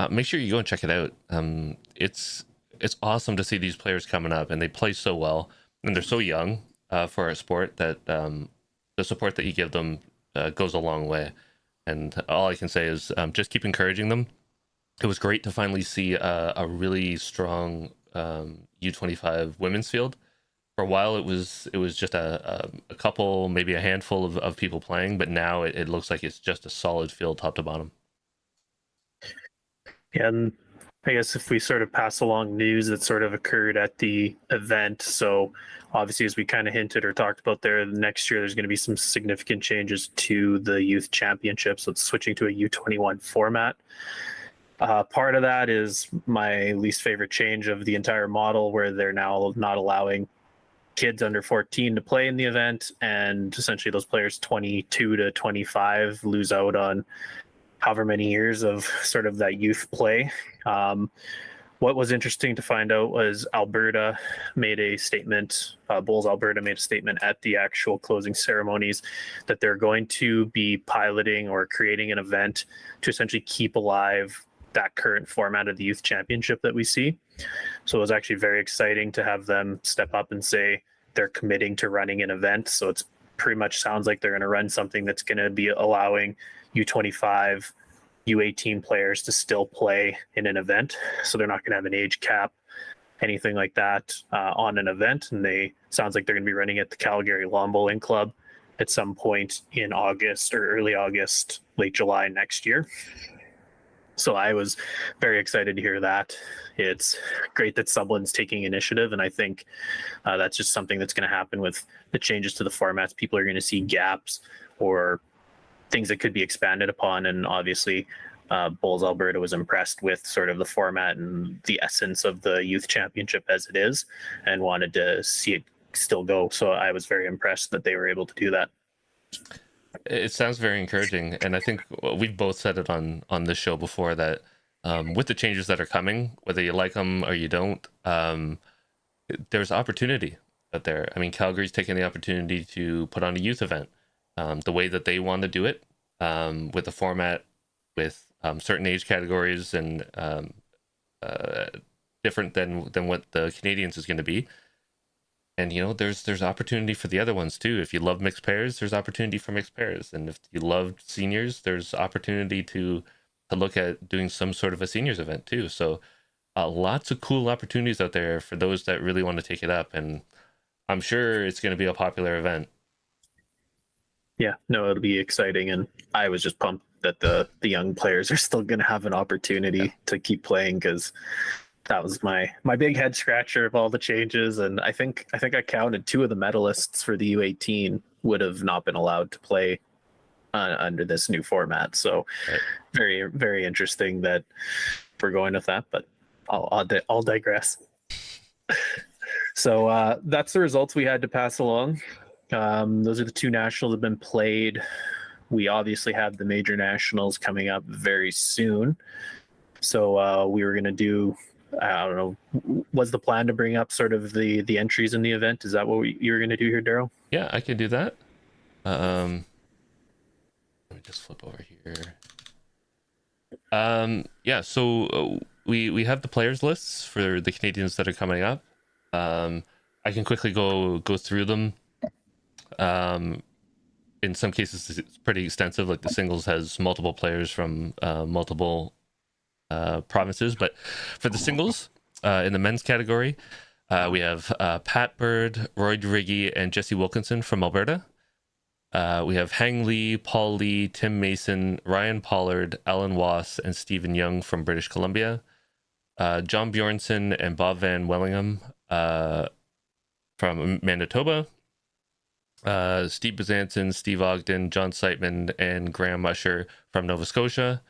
make sure you go and check it out. It's awesome to see these players coming up, and they play so well, and they're so young for a sport that the support that you give them goes a long way. And all I can say is just keep encouraging them. It was great to finally see a really strong U25 women's field. For a while, it was just a couple, maybe a handful of people playing, but now it looks like it's just a solid field top to bottom. Yeah, and I guess if we sort of pass along news that sort of occurred at the event, so obviously as we kind of hinted or talked about there, next year there's going to be some significant changes to the youth championship, so it's switching to a U21 format. Part of that is my least favorite change of the entire model, where they're now not allowing kids under 14 to play in the event, and essentially those players 22 to 25 lose out on however many years of sort of that youth play. What was interesting to find out was Alberta made a statement, Bowls Alberta made a statement at the actual closing ceremonies that they're going to be piloting or creating an event to essentially keep alive that current format of the youth championship that we see. So it was actually very exciting to have them step up and say they're committing to running an event. So it's pretty much sounds like they're going to run something that's going to be allowing U25, U18 players to still play in an event. So they're not going to have an age cap, anything like that on an event. And they sounds like they're going to be running at the Calgary Lawn Bowling Club at some point in August or early August, late July next year. So I was very excited to hear that. It's great that someone's taking initiative, and I think that's just something that's going to happen with the changes to the formats. People are going to see gaps or things that could be expanded upon, and obviously Bowls Alberta was impressed with sort of the format and the essence of the youth championship as it is, and wanted to see it still go. So I was very impressed that they were able to do that. It sounds very encouraging, and I think we've both said it on this show before that with the changes that are coming, whether you like them or you don't, there's opportunity out there. I mean, Calgary's taking the opportunity to put on a youth event the way that they want to do it, with a format with certain age categories and different than what the Canadians is going to be. And there's opportunity for the other ones too. If you love mixed pairs, there's opportunity for mixed pairs, and if you love seniors, there's opportunity to look at doing some sort of a seniors event too. So lots of cool opportunities out there for those that really want to take it up, and I'm sure it's going to be a popular event. Yeah, no, it'll be exciting, and I was just pumped that the young players are still going to have an opportunity to keep playing, because that was my big head scratcher of all the changes. And I think I counted 2 of the medalists for the U18 would have not been allowed to play under this new format. So very, very interesting that we're going with that, but I'll digress. So that's the results we had to pass along. Those are the 2 nationals that have been played. We obviously have the major nationals coming up very soon. So we were going to do, I don't know, was the plan to bring up sort of the entries in the event? Is that what you were going to do here, Daryl? Yeah, I could do that. Let me just flip over here. Yeah, so we have the players lists for the Canadians that are coming up. I can quickly go through them. In some cases it's pretty extensive, like the singles has multiple players from multiple provinces, but for the singles in the men's category, we have Pat Bird, Roy DeRiggi, and Jesse Wilkinson from Alberta. We have Hang Lee, Paul Lee, Tim Mason, Ryan Pollard, Alan Wass, and Stephen Young from British Columbia. John Bjornson and Bob Van Wellingham from Manitoba. Steve Bezanson, Steve Ogden, John Seitman, and Graham Usher from Nova Scotia.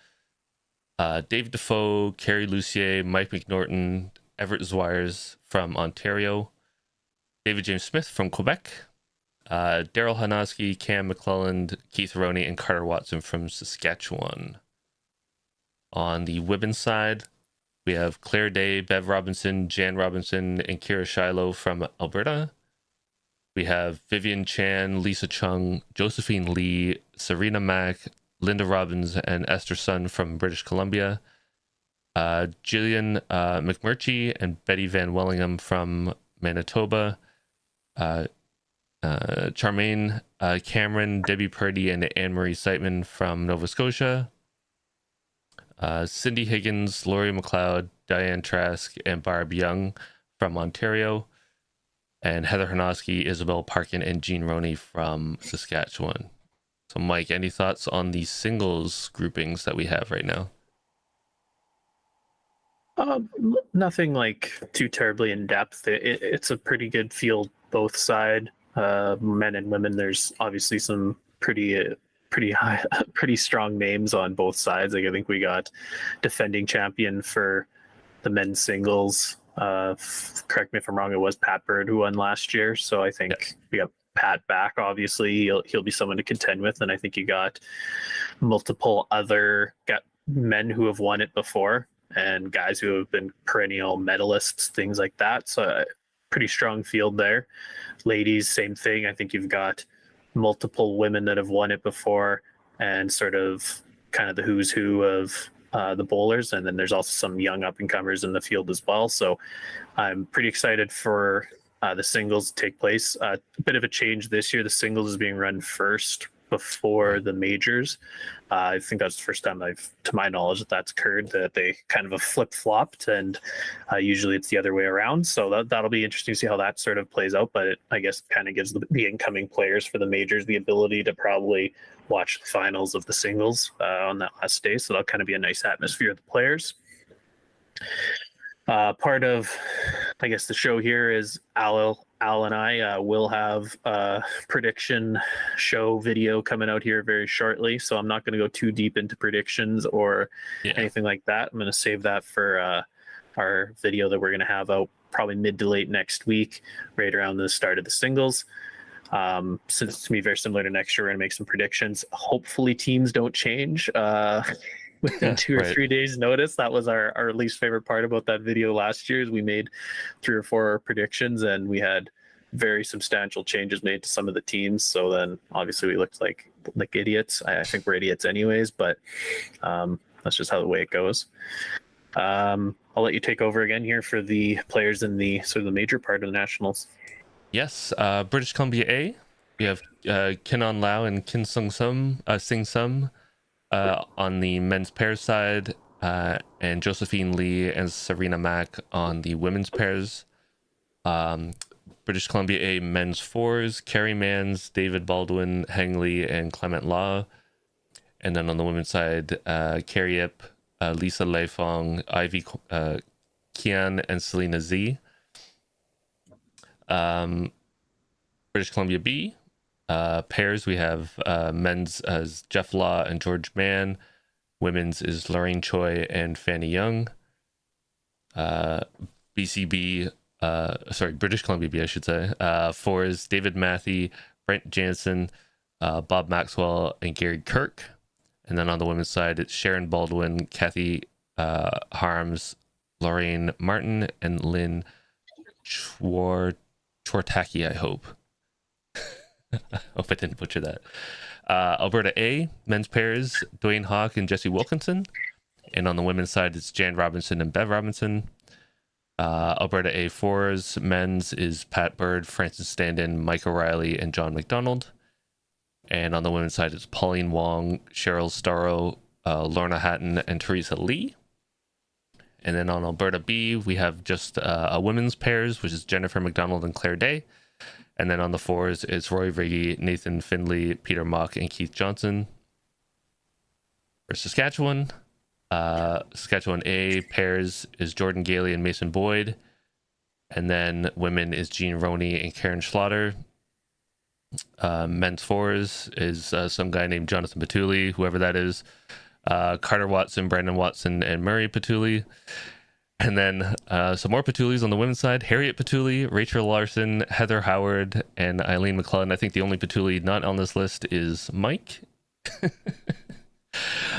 Dave Defoe, Kerry Lucier, Mike McNorton, Everett Zwires from Ontario. David James Smith from Quebec. Daryl Hanoski, Cam McClelland, Keith Roney, and Carter Watson from Saskatchewan. On the women's side, we have Claire Day, Bev Robinson, Jan Robinson, and Kira Shiloh from Alberta. We have Vivian Chan, Lisa Chung, Josephine Lee, Serena Mack, Linda Robbins, and Esther Sun from British Columbia. Jillian McMurtry and Betty Van Wellingham from Manitoba. Charmaine Cameron, Debbie Purdy, and Anne-Marie Seitman from Nova Scotia. Cindy Higgins, Laurie McLeod, Diane Trask, and Barb Young from Ontario. And Heather Hanoski, Isabel Parkin, and Jean Roney from Saskatchewan. So, Mike, any thoughts on the singles groupings that we have right now? Nothing like too terribly in depth. It's a pretty good field, both side, men and women. There's obviously some pretty strong names on both sides. Like I think we got defending champion for the men's singles. Correct me if I'm wrong, it was Pat Bird who won last year. So I think we got Pat back. Obviously, he'll be someone to contend with, and I think you got multiple other men who have won it before, and guys who have been perennial medalists, things like that. So pretty strong field there. Ladies, same thing. I think you've got multiple women that have won it before, and sort of kind of the who's who of the bowlers, and then there's also some young up and comers in the field as well. So I'm pretty excited for the singles to take place. A bit of a change this year. The singles is being run first before the majors. I think that's the first time to my knowledge, that's occurred, that they kind of flip-flopped, and usually it's the other way around. So that'll be interesting to see how that sort of plays out, but I guess kind of gives the incoming players for the majors the ability to probably watch the finals of the singles on that last day. So that'll kind of be a nice atmosphere of the players. Part of, I guess, the show here is Al and I will have a prediction show video coming out here very shortly. So I'm not going to go too deep into predictions or anything like that. I'm going to save that for our video that we're going to have out probably mid to late next week, right around the start of the singles. Since it's going to be very similar to next year, we're going to make some predictions. Hopefully teams don't change within 2 or 3 days notice. That was our least favorite part about that video last year, is we made 3 or 4 predictions and we had very substantial changes made to some of the teams. So then obviously we looked like idiots. I think we're idiots anyways, but that's just how the way it goes. I'll let you take over again here for the players in the sort of the major part of the nationals. Yes, British Columbia A. We have Kinon Lau and Sing Sum on the men's pairs side, and Josephine Lee and Serena Mack on the women's pairs. British Columbia A men's fours, Carrie Mans, David Baldwin, Heng Lee, and Clement Law. And then on the women's side, Carrie Ip, Lisa Leifong, Ivy Kian, and Selena Z. British Columbia B pairs, we have men's as Jeff Law and George Mann. Women's is Lorraine Choi and Fanny Young. BCB, British Columbia B, I should say. Fours, David Matthey, Brent Jansen, Bob Maxwell, and Gary Kirk. And then on the women's side, it's Sharon Baldwin, Kathy Harms, Lorraine Martin, and Lynn Chortaki, I hope. I hope I didn't butcher that. Alberta A, men's pairs, Dwayne Hawk and Jesse Wilkinson. And on the women's side, it's Jan Robinson and Bev Robinson. Alberta A fours, men's is Pat Bird, Francis Standen, Mike O'Reilly, and John McDonald. And on the women's side, it's Pauline Wong, Cheryl Starrow, Lorna Hatton, and Teresa Lee. And then on Alberta B, we have just a women's pairs, which is Jennifer McDonald and Claire Day. And then on the fours, it's Roy Riggy, Nathan Findley, Peter Mock, and Keith Johnson. For Saskatchewan, Saskatchewan A pairs is Jordan Gailey and Mason Boyd. And then women is Jean Roney and Karen Schlatter. Men's fours is some guy named Jonathan Patuli, whoever that is. Carter Watson, Brandon Watson, and Murray Patuli. And then some more Patulis on the women's side. Harriet Patuli, Rachel Larson, Heather Howard, and Eileen McClellan. I think the only Patuli not on this list is Mike.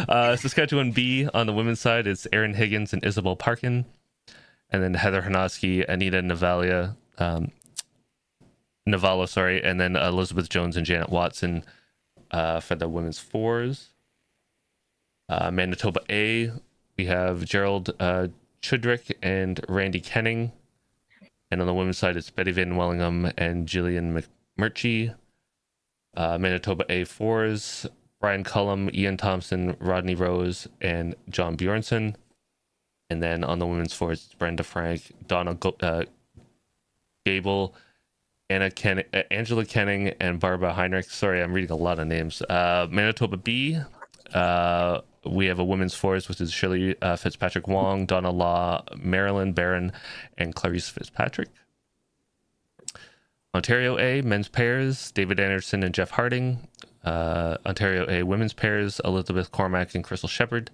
Saskatchewan B on the women's side is Erin Higgins and Isabel Parkin. And then Heather Hanoski, Anita Navala, and then Elizabeth Jones and Janet Watson for the women's fours. Manitoba A, we have Gerald Chudrick and Randy Kenning. And on the women's side, it's Betty Van Wellingham and Jillian McMurchie. Manitoba A fours, Brian Cullum, Ian Thompson, Rodney Rose, and John Bjornson. And then on the women's fours, it's Brenda Frank, Donna Gable, Angela Kenning, and Barbara Heinrich. Sorry, I'm reading a lot of names. Manitoba B, we have a women's fours, which is Shirley Fitzpatrick Wong, Donna Law, Marilyn Barron, and Clarice Fitzpatrick. Ontario A, men's pairs, David Anderson and Jeff Harding. Ontario A, women's pairs, Elizabeth Cormack and Crystal Shepard.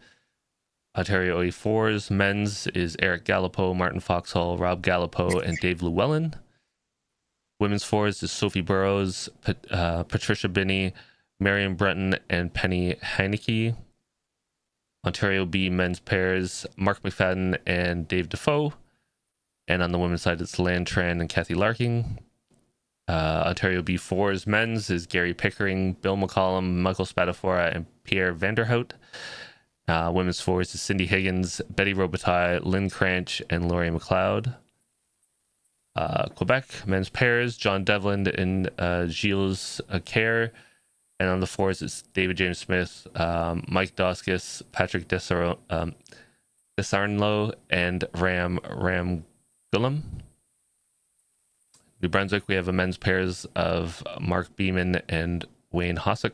Ontario A fours, men's is Eric Gallipo, Martin Foxhall, Rob Gallipo, and Dave Llewellyn. Women's fours is Sophie Burrows, Patricia Binney, Marion Breton, and Penny Heineke. Ontario B men's pairs, Mark McFadden and Dave Defoe. And on the women's side, it's Lan Tran and Kathy Larking. Ontario B fours men's is Gary Pickering, Bill McCollum, Michael Spadafora, and Pierre Vanderhout. Women's fours is Cindy Higgins, Betty Robitaille, Lynn Cranch, and Laurie McLeod. Quebec men's pairs, John Devlin and Gilles Kerr. And on the fours, it's David James Smith, Mike Doskis, Patrick Desarnlo, and Ram Gullum. New Brunswick, we have a men's pairs of Mark Beeman and Wayne Hossack.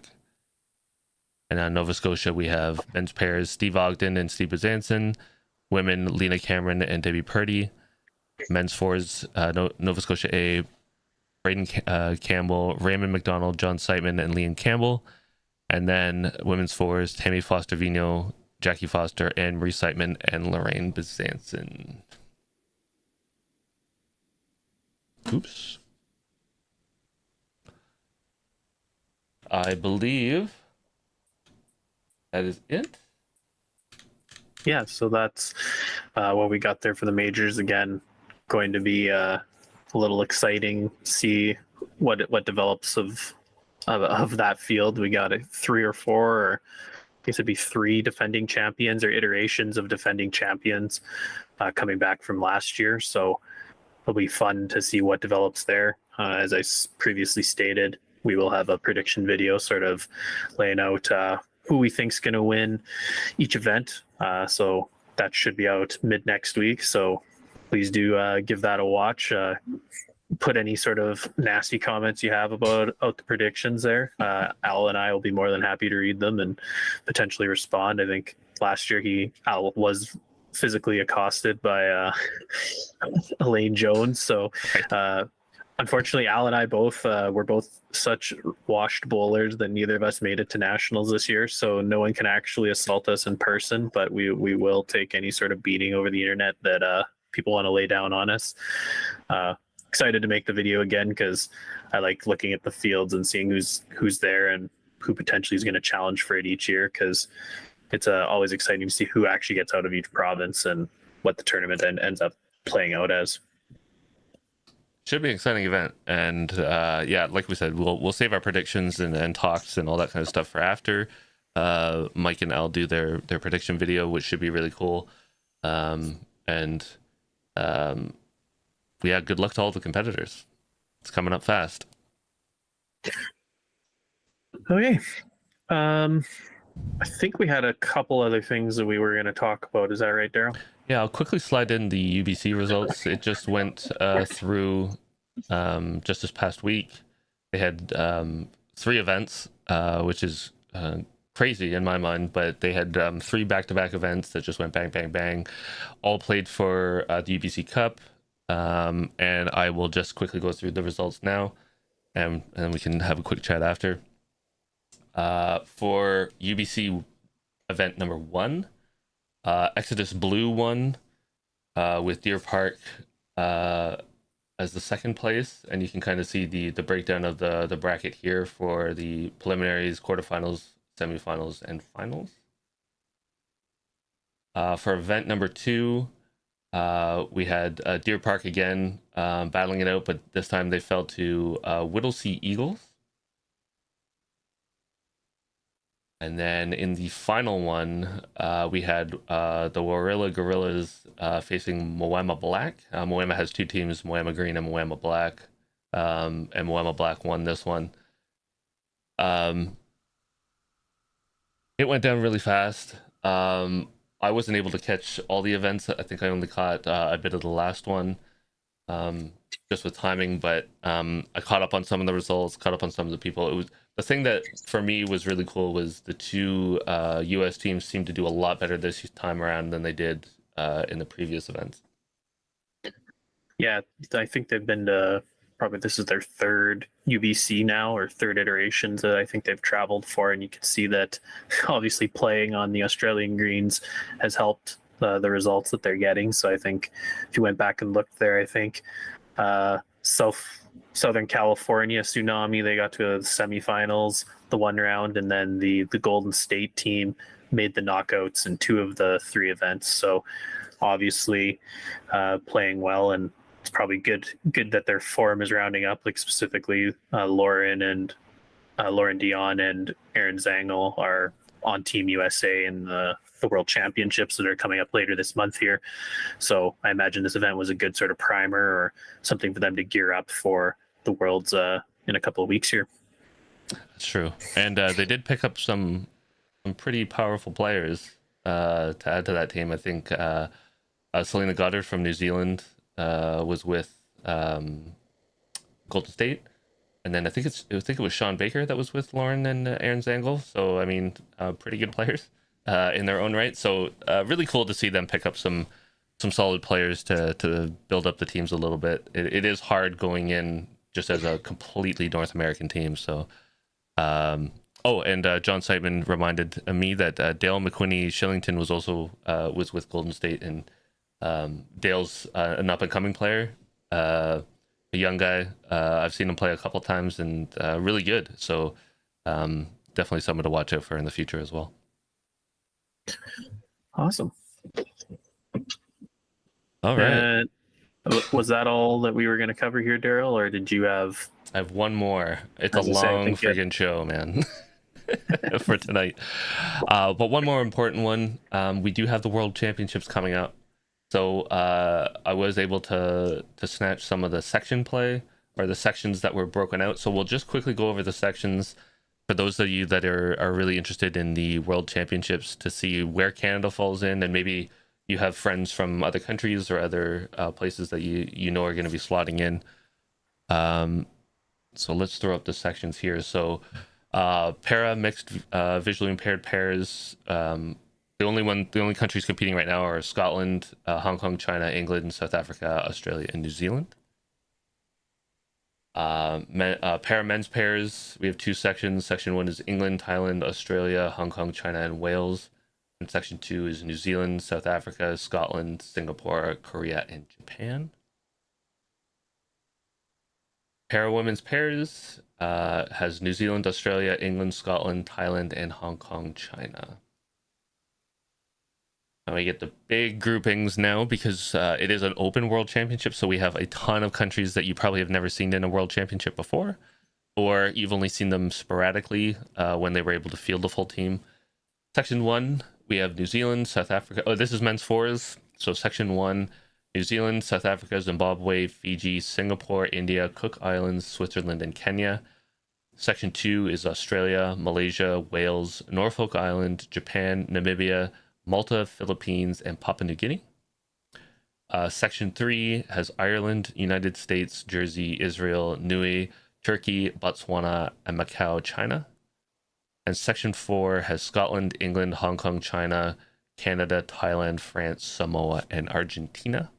And on Nova Scotia, we have men's pairs, Steve Ogden and Steve Bezanson. Women, Lena Cameron and Debbie Purdy. Men's fours, Nova Scotia A, Braden Campbell, Raymond McDonald, John Seitman, and Liam Campbell. And then women's fours, Tammy Foster-Vino, Jackie Foster, and Marie Seitman, and Lorraine Bezanson. Oops. I believe that is it. Yeah, so that's what we got there for the majors. Again, going to be a little exciting. See what develops of that field. We got 3 or 4, or I guess it'd be 3 defending champions or iterations of defending champions coming back from last year. So it'll be fun to see what develops there. As I previously stated, we will have a prediction video sort of laying out who we think's going to win each event. So that should be out mid next week. So please do give that a watch. Put any sort of nasty comments you have about the predictions there. Al and I will be more than happy to read them and potentially respond. I think last year Al was physically accosted by Elaine Jones. So unfortunately, Al and I both were both such washed bowlers that neither of us made it to nationals this year. So no one can actually assault us in person, but we will take any sort of beating over the internet that people want to lay down on us. Excited to make the video again because I like looking at the fields and seeing who's there and who potentially is going to challenge for it each year, because it's always exciting to see who actually gets out of each province and what the tournament ends up playing out as. Should be an exciting event, and like we said, we'll save our predictions and talks and all that kind of stuff for after. Mike and Al do their prediction video, which should be really cool. Good luck to all the competitors. It's coming up fast. Okay. I think we had a couple other things that we were going to talk about. Is that right, Daryl? Yeah, I'll quickly slide in the UBC results. It just went through just this past week. They had 3 events, which is crazy in my mind, but they had 3 back-to-back events that just went bang, bang, bang, all played for the UBC Cup. And I will just quickly go through the results now, and we can have a quick chat after. For UBC event number 1, Exodus Blue won with Deer Park as the second place, and you can kind of see the breakdown of the bracket here for the preliminaries, quarterfinals, semifinals, and finals. For event number 2, we had Deer Park again battling it out, but this time they fell to Whittlesea Eagles. And then in the final one, we had the Warilla Gorillas facing Moama Black. Moama has 2 teams, Moama Green and Moama Black. And Moama Black won this one. It went down really fast. I wasn't able to catch all the events. I think I only caught a bit of the last one, just with timing. But I caught up on some of the results, caught up on some of the people. It was the thing that for me was really cool was the 2 U.S. teams seemed to do a lot better this time around than they did in the previous events. Yeah, I think they've been to probably this is their 3rd UBC now, or 3rd iterations that I think they've traveled for, and you can see that obviously playing on the Australian greens has helped the results that they're getting. So I think if you went back and looked there, I think Southern California Tsunami, they got to the semifinals, the 1 round, and then the Golden State team made the knockouts in 2 of the 3 events. So obviously playing well, and it's probably good that their form is rounding up, like specifically Lauren Dion and Aaron Zangel are on Team USA in the World Championships that are coming up later this month here. So I imagine this event was a good sort of primer or something for them to gear up for the Worlds in a couple of weeks here. That's true. And they did pick up some pretty powerful players to add to that team. I think Selena Goddard from New Zealand was with Golden State, and then I think it was Sean Baker that was with Lauren and Aaron Zangel. So I mean, pretty good players in their own right. So really cool to see them pick up some solid players to build up the teams a little bit. It is hard going in just as a completely North American team. So John Seidman reminded me that Dale McQuinney Shillington was also was with Golden State, and Dale's an up-and-coming player, a young guy. I've seen him play a couple times, and really good. So definitely someone to watch out for in the future as well. Awesome. All right. Was that all that we were going to cover here, Daryl, or did you have? I have one more. It's a As I say, I long think friggin' show, man, for tonight. But one more important one. We do have the World Championships coming up. So I was able to snatch some of the section play, or the sections that were broken out. So we'll just quickly go over the sections for those of you that are really interested in the World Championships, to see where Canada falls in, and maybe you have friends from other countries or other places that you know are going to be slotting in. So let's throw up the sections here. So para mixed visually impaired pairs. The only countries competing right now are Scotland, Hong Kong, China, England, South Africa, Australia, and New Zealand. Para men's pairs, we have two sections. Section 1 is England, Thailand, Australia, Hong Kong, China, and Wales. And section 2 is New Zealand, South Africa, Scotland, Singapore, Korea, and Japan. Para women's pairs has New Zealand, Australia, England, Scotland, Thailand, and Hong Kong, China. Now we get the big groupings now, because it is an open World Championship, so we have a ton of countries that you probably have never seen in a World Championship before, or you've only seen them sporadically when they were able to field the full team. Section 1, we have New Zealand, South Africa. Oh, this is men's fours. So section 1, New Zealand, South Africa, Zimbabwe, Fiji, Singapore, India, Cook Islands, Switzerland, and Kenya. Section 2 is Australia, Malaysia, Wales, Norfolk Island, Japan, Namibia, Malta, Philippines, and Papua New Guinea. Section 3 has Ireland, United States, Jersey, Israel, Niue, Turkey, Botswana, and Macau, China. And section 4 has Scotland, England, Hong Kong, China, Canada, Thailand, France, Samoa, and Argentina.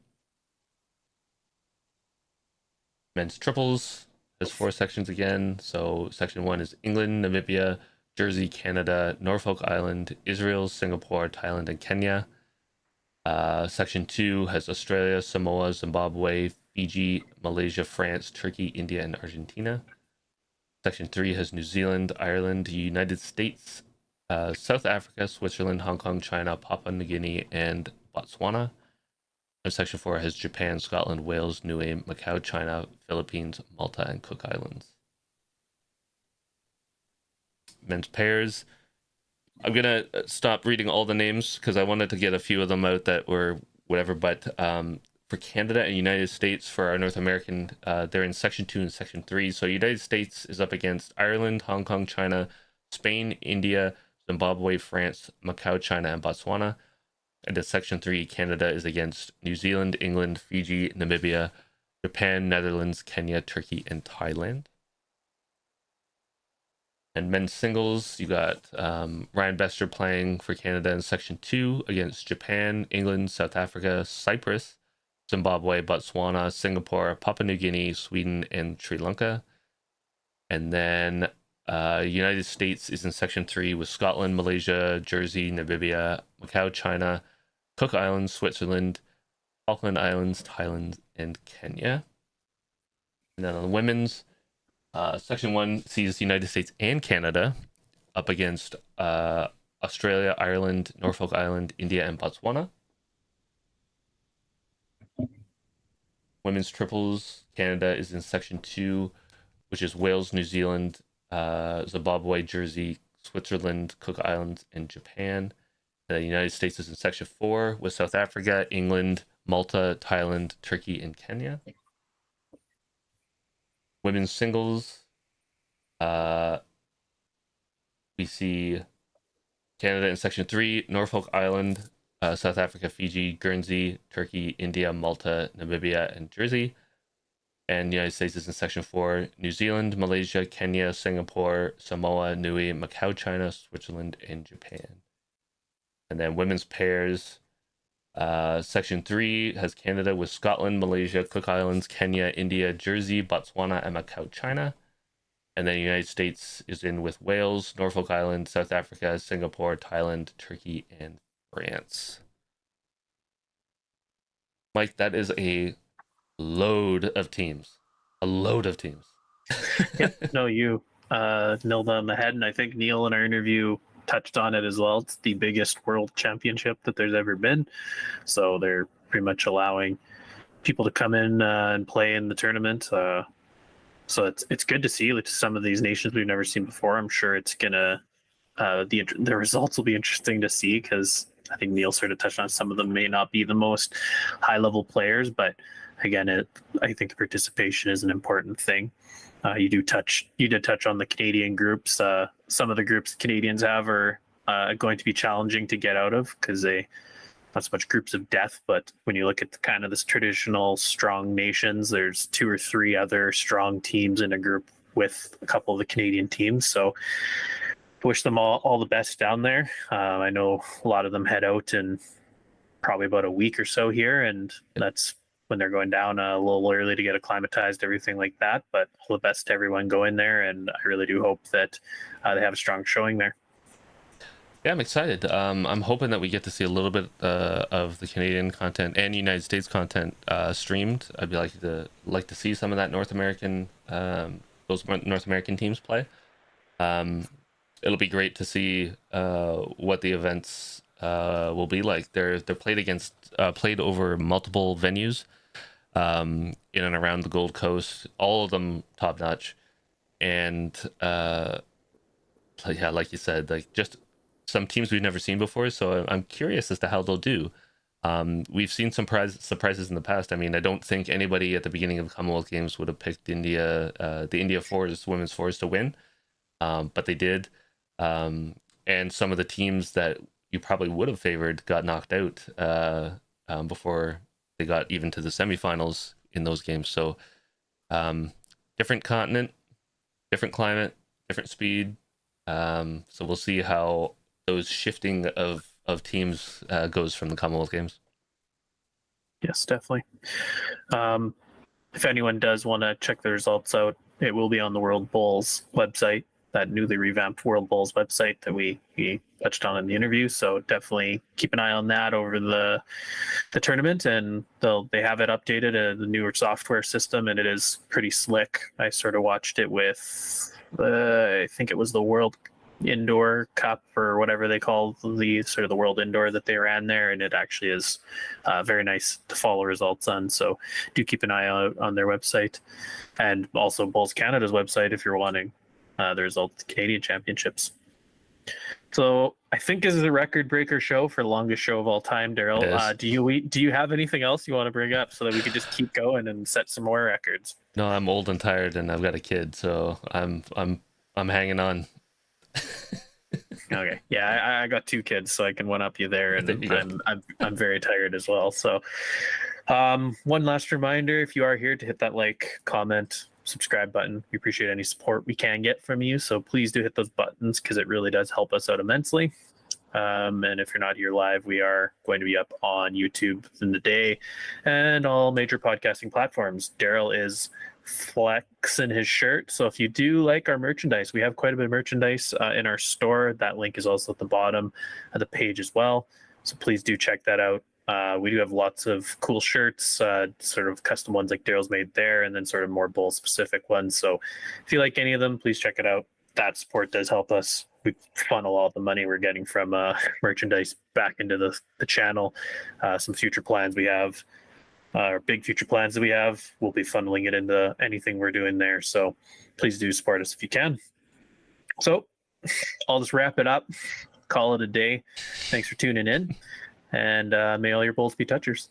Men's triples has 4 sections again. So section 1 is England, Namibia, Jersey, Canada, Norfolk Island, Israel, Singapore, Thailand, and Kenya. Section 2 has Australia, Samoa, Zimbabwe, Fiji, Malaysia, France, Turkey, India, and Argentina. Section 3 has New Zealand, Ireland, United States, South Africa, Switzerland, Hong Kong, China, Papua New Guinea, and Botswana. And section 4 has Japan, Scotland, Wales, Niue, Macau, China, Philippines, Malta, and Cook Islands. Men's pairs. I'm going to stop reading all the names because I wanted to get a few of them out that were whatever, but for Canada and United States, for our North American, they're in section 2 and section 3. So United States is up against Ireland, Hong Kong, China, Spain, India, Zimbabwe, France, Macau, China, and Botswana. And in section 3, Canada is against New Zealand, England, Fiji, Namibia, Japan, Netherlands, Kenya, Turkey, and Thailand. And men's singles, you got Ryan Bester playing for Canada in section 2 against Japan, England, South Africa, Cyprus, Zimbabwe, Botswana, Singapore, Papua New Guinea, Sweden, and Sri Lanka. And then United States is in section 3 with Scotland, Malaysia, Jersey, Namibia, Macau, China, Cook Islands, Switzerland, Falkland Islands, Thailand, and Kenya. And then on the women's, section 1 sees United States and Canada up against Australia, Ireland, Norfolk Island, India, and Botswana. Women's triples, Canada is in section 2, which is Wales, New Zealand, Zimbabwe, Jersey, Switzerland, Cook Islands, and Japan. The United States is in section 4 with South Africa, England, Malta, Thailand, Turkey, and Kenya. Women's singles, we see Canada in section 3, Norfolk Island, South Africa, Fiji, Guernsey, Turkey, India, Malta, Namibia, and Jersey. And the United States is in section 4, New Zealand, Malaysia, Kenya, Singapore, Samoa, Niue, Macau, China, Switzerland, and Japan. And then women's pairs, section 3 has Canada with Scotland, Malaysia, Cook Islands, Kenya, India, Jersey, Botswana, and Macau, China. And then the United States is in with Wales, Norfolk Island, South Africa, Singapore, Thailand, Turkey, and France. Mike, that is a load of teams. A load of teams. Yep. No, you nailed them ahead, and I think Neil in our interview touched on it as well. It's the biggest world championship that there's ever been, so they're pretty much allowing people to come in and play in the tournament. So it's good to see some of these nations we've never seen before. I'm sure it's gonna the results will be interesting to see, because I think Neil sort of touched on some of them may not be the most high level players, but again, I think the participation is an important thing. You did touch on the Canadian groups. Some of the groups Canadians have are going to be challenging to get out of, because they not so much groups of death, but when you look at kind of this traditional strong nations, there's 2 or 3 other strong teams in a group with a couple of the Canadian teams. So wish them all the best down there. I know a lot of them head out in probably about a week or so here, and that's when they're going down a little early to get acclimatized, everything like that. But all the best to everyone going there, and I really do hope that they have a strong showing there. Yeah, I'm excited. I'm hoping that we get to see a little bit of the Canadian content and United States content streamed. I'd like to see some of that North American teams play. It'll be great to see what the events will be like. They're played over multiple venues in and around the Gold Coast, all of them top notch, and yeah, like you said, like just some teams we've never seen before. So I'm curious as to how they'll do. We've seen some surprises in the past. I mean, I don't think anybody at the beginning of the Commonwealth Games would have picked India, the India fours, women's fours, to win, but they did. And some of the teams that you probably would have favored got knocked out before they got even to the semifinals in those games. So different continent, different climate, different speed. So we'll see how those shifting of teams goes from the Commonwealth Games. Yes, definitely. If anyone does want to check the results out, it will be on the World Bowls website, that newly revamped World Bowls website that we touched on in the interview. So definitely keep an eye on that over the tournament, and they have it updated, the newer software system, and it is pretty slick. I sort of watched it with I think it was the World Indoor Cup or whatever they call the sort of the World Indoor that they ran there, and it actually is very nice to follow results on. So do keep an eye out on their website, and also Bowls Canada's website if you're wanting the results of the Canadian Championships. So I think this is a record breaker show for the longest show of all time, Daryl. Do you have anything else you want to bring up so that we could just keep going and set some more records? No, I'm old and tired, and I've got a kid, so I'm hanging on. Okay, yeah, I got 2 kids, so I can one up you there, and I'm very tired as well. So, one last reminder: if you are here, to hit that like, comment, subscribe button. We appreciate any support we can get from you, so please do hit those buttons, because it really does help us out immensely. And if you're not here live, we are going to be up on YouTube in the day and all major podcasting platforms. Daryl is flexing his shirt, so if you do like our merchandise, we have quite a bit of merchandise in our store. That link is also at the bottom of the page as well, so please do check that out. We do have lots of cool shirts, sort of custom ones like Daryl's made there, and then sort of more bowl specific ones. So if you like any of them, please check it out. That support does help us. We funnel all the money we're getting from merchandise back into the channel. Some future plans we have, or big future plans that we have, we'll be funneling it into anything we're doing there. So please do support us if you can. So I'll just wrap it up, call it a day. Thanks for tuning in, and may all your bowls be touchers.